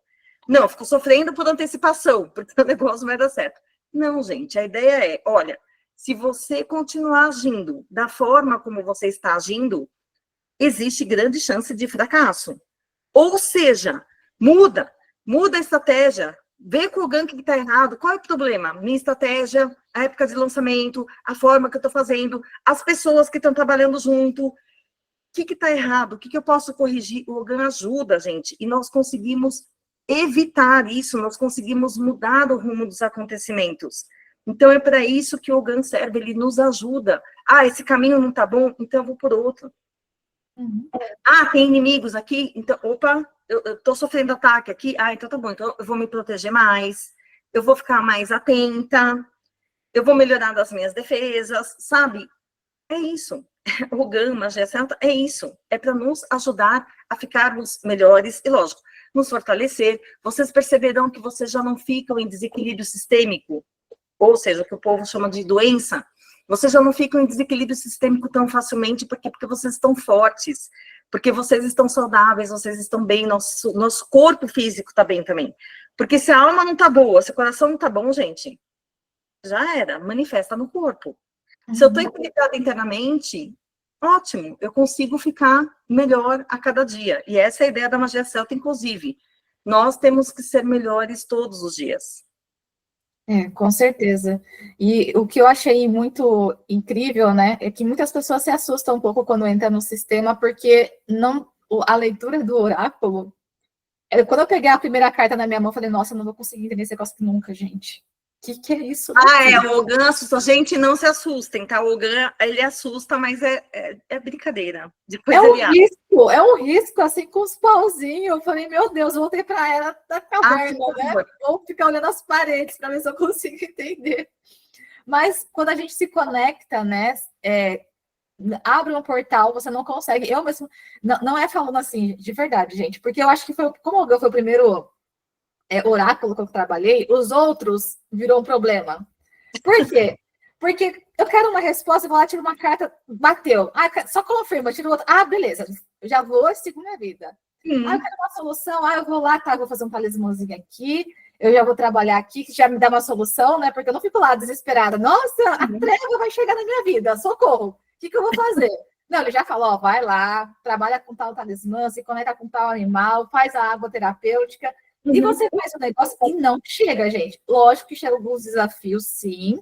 S1: Não, eu fico sofrendo por antecipação, porque o negócio não vai dar certo. Não, gente, a ideia é, olha, se você continuar agindo da forma como você está agindo, existe grande chance de fracasso. Ou seja, muda a estratégia, vê com o Hogan que está errado, qual é o problema? Minha estratégia, a época de lançamento, a forma que eu estou fazendo, as pessoas que estão trabalhando junto, o que está errado? O que eu posso corrigir? O Hogan ajuda, gente, e nós conseguimos evitar isso, nós conseguimos mudar o rumo dos acontecimentos. Então, é para isso que o Hogan serve, ele nos ajuda. Ah, esse caminho não está bom, então eu vou por outro. Ah, tem inimigos aqui, então, opa, eu estou sofrendo ataque aqui, então tá bom, então eu vou me proteger mais, eu vou ficar mais atenta, eu vou melhorar das minhas defesas, sabe? É isso. O Hogan, magia celta, é isso. É para nos ajudar a ficarmos melhores e, lógico, nos fortalecer. Vocês perceberão que vocês já não ficam em desequilíbrio sistêmico, ou seja, o que o povo chama de doença. Vocês já não ficam em desequilíbrio sistêmico tão facilmente, porque vocês estão fortes, porque vocês estão saudáveis, vocês estão bem, nosso corpo físico está bem também. Porque se a alma não está boa, se o coração não está bom, gente, já era, manifesta no corpo. Se eu estou equilibrada internamente, ótimo, eu consigo ficar melhor a cada dia. E essa é a ideia da magia celta, inclusive. Nós temos que ser melhores todos os dias.
S2: Com certeza. E o que eu achei muito incrível, né, é que muitas pessoas se assustam um pouco quando entram no sistema, porque a leitura do oráculo, quando eu peguei a primeira carta na minha mão, eu falei, nossa, eu não vou conseguir entender esse negócio nunca, gente. Que é isso?
S1: O Ogan assusta. Gente, não se assustem, tá? O Ogan, ele assusta, mas é brincadeira. Depois
S2: é um risco, assim, com os pauzinhos. Eu falei, meu Deus, eu voltei para ela da caverna, né? Vou ficar olhando as paredes para ver se eu consigo entender. Mas quando a gente se conecta, né? Abre um portal, você não consegue. Eu mesmo, não é falando assim, de verdade, gente, porque eu acho que como o Ogan foi o primeiro oráculo que eu trabalhei, os outros virou um problema. Por quê? Porque eu quero uma resposta, vou lá, tiro uma carta, bateu. Só confirma, tiro outra. Beleza, eu já vou, sigo minha vida. Eu quero uma solução, eu vou lá, vou fazer um talismãzinho aqui, eu já vou trabalhar aqui, que já me dá uma solução, né? Porque eu não fico lá desesperada. Nossa, a treva vai chegar na minha vida, socorro. O que eu vou fazer? Não, ele já falou, vai lá, trabalha com tal talismã, se conecta com tal animal, faz a água terapêutica, e você faz o negócio e não chega, gente. Lógico que chega alguns desafios, sim,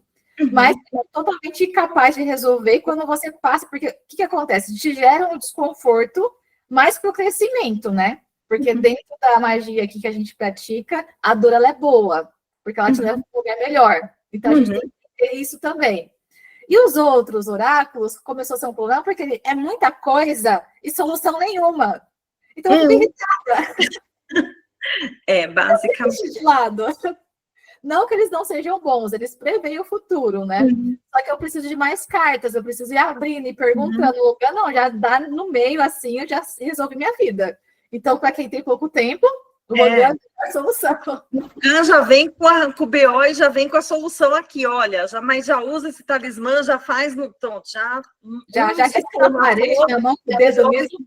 S2: mas é totalmente capaz de resolver quando você passa, porque o que acontece? Te gera um desconforto mais para o crescimento, né? Porque dentro da magia aqui que a gente pratica, a dor ela é boa, porque ela te leva para um lugar melhor. Então a gente tem que ter isso também. E os outros oráculos começou a ser um problema porque é muita coisa e solução nenhuma. Então eu fico irritada.
S1: Basicamente.
S2: De lado. Não que eles não sejam bons, eles preveem o futuro, né? Só que eu preciso de mais cartas, eu preciso ir abrindo e perguntando. Não, já dá no meio assim, eu já resolvi minha vida. Então, para quem tem pouco tempo, o Ogan é a solução.
S1: O Ogan já vem com o BO e já vem com a solução aqui, olha, mas já usa esse talismã, já faz no pronto, já
S2: que na parede, minha mão com o dedo mesmo,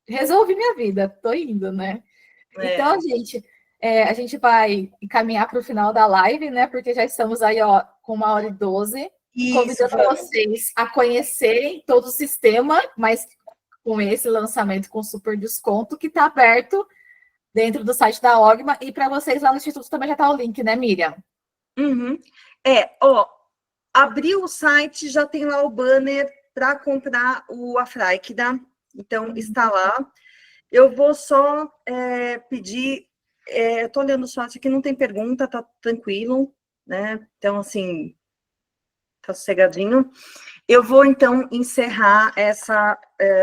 S2: resolvi minha vida, tô indo, né? Então, gente, a gente vai encaminhar para o final da live, né? Porque já estamos aí, com 1h12, convidando vocês a conhecerem todo o sistema, mas com esse lançamento com super desconto que está aberto dentro do site da Ogma, e para vocês lá no Instituto também já está o link, né, Miriam?
S1: Abriu o site, já tem lá o banner para comprar o Afraíkda, então está lá. Eu vou só pedir, estou olhando o chat aqui, não tem pergunta, tá tranquilo, né? Então, assim, tá sossegadinho. Eu vou, então, encerrar essa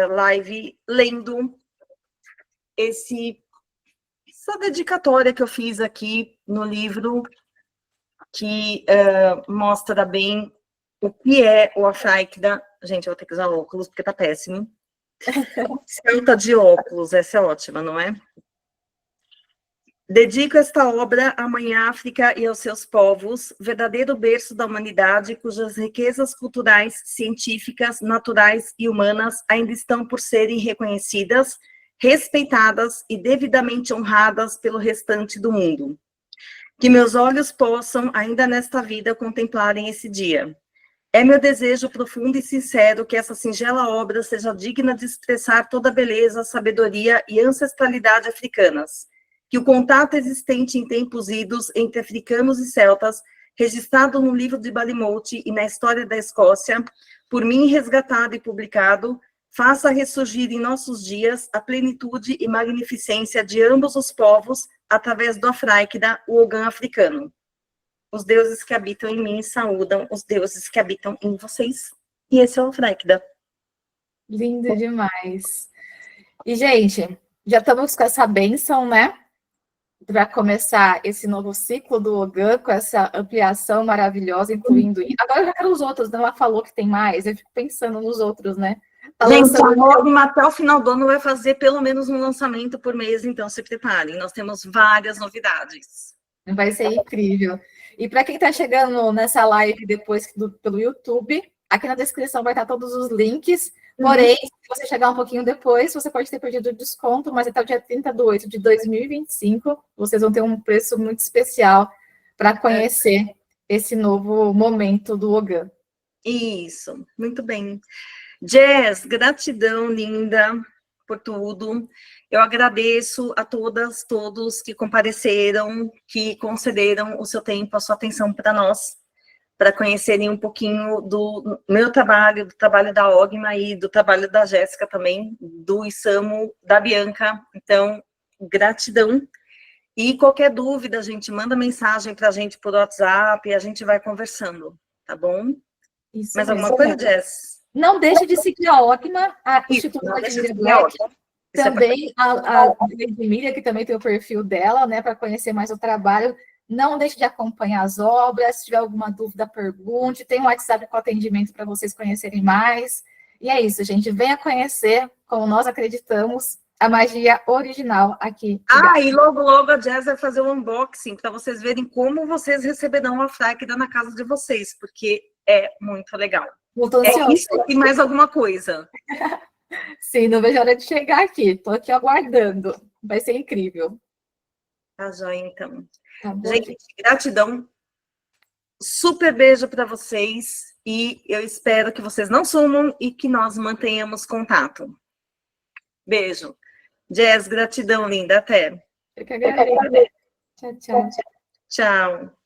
S1: live lendo essa dedicatória que eu fiz aqui no livro, que mostra bem o que é o Afraíkda. Gente, eu vou ter que usar óculos, porque tá péssimo. Celta de óculos, essa é ótima, não é? Dedico esta obra à Mãe África e aos seus povos, verdadeiro berço da humanidade, cujas riquezas culturais, científicas, naturais e humanas ainda estão por serem reconhecidas, respeitadas e devidamente honradas pelo restante do mundo. Que meus olhos possam, ainda nesta vida, contemplarem esse dia. É meu desejo profundo e sincero que essa singela obra seja digna de expressar toda a beleza, sabedoria e ancestralidade africanas. Que o contato existente em tempos idos entre africanos e celtas, registrado no livro de Balimote e na história da Escócia, por mim resgatado e publicado, faça ressurgir em nossos dias a plenitude e magnificência de ambos os povos através do Afraíkda, o Ogan africano. Os deuses que habitam em mim saúdam os deuses que habitam em vocês. E esse é o Afraíkda.
S2: Lindo demais. E, gente, já estamos com essa bênção, né? Para começar esse novo ciclo do Ogan, com essa ampliação maravilhosa, incluindo... Agora eu já quero os outros, né? Ela falou que tem mais, eu fico pensando nos outros, né?
S1: Gente, a Ogma até o final do ano vai fazer pelo menos um lançamento por mês, então se preparem. Nós temos várias novidades.
S2: Vai ser incrível. E para quem está chegando nessa live depois pelo YouTube, aqui na descrição vai estar todos os links. Porém, se você chegar um pouquinho depois, você pode ter perdido o desconto, mas até o dia 30/8 de 2025, vocês vão ter um preço muito especial para conhecer esse novo momento do Ogan.
S1: Isso, muito bem. Jess, gratidão, linda, por tudo. Eu agradeço a todas, todos que compareceram, que concederam o seu tempo, a sua atenção para nós, para conhecerem um pouquinho do meu trabalho, do trabalho da Ogma e do trabalho da Jéssica também, do Isamo, da Bianca. Então, gratidão. E qualquer dúvida, a gente manda mensagem para a gente por WhatsApp e a gente vai conversando, tá bom?
S2: Isso
S1: Mais
S2: mesmo.
S1: alguma coisa, Jess?
S2: Não deixe de seguir a OCMA, a
S1: Isso,
S2: Instituto
S1: não
S2: da
S1: deixa de
S2: Miriam
S1: seguir a
S2: Black,
S1: outra.
S2: também a Lady Miriam, que também tem o perfil dela, né, para conhecer mais o trabalho. Não deixe de acompanhar as obras, se tiver alguma dúvida, pergunte. Tem um WhatsApp com atendimento para vocês conhecerem mais. E é isso, gente. Venha conhecer, como nós acreditamos, a magia original aqui.
S1: E logo, logo a Jess vai fazer o unboxing para vocês verem como vocês receberão a Fráquida na casa de vocês, porque é muito legal. É isso e mais alguma coisa.
S2: Sim, não vejo a hora de chegar aqui. Estou aqui aguardando. Vai ser incrível.
S1: Tá joia, então.
S2: Tá bom,
S1: gente, gratidão. Super beijo para vocês e eu espero que vocês não sumam e que nós mantenhamos contato. Beijo. Jess, gratidão, linda. Até.
S2: Eu que agradeço. Tchau, tchau.
S1: Tchau.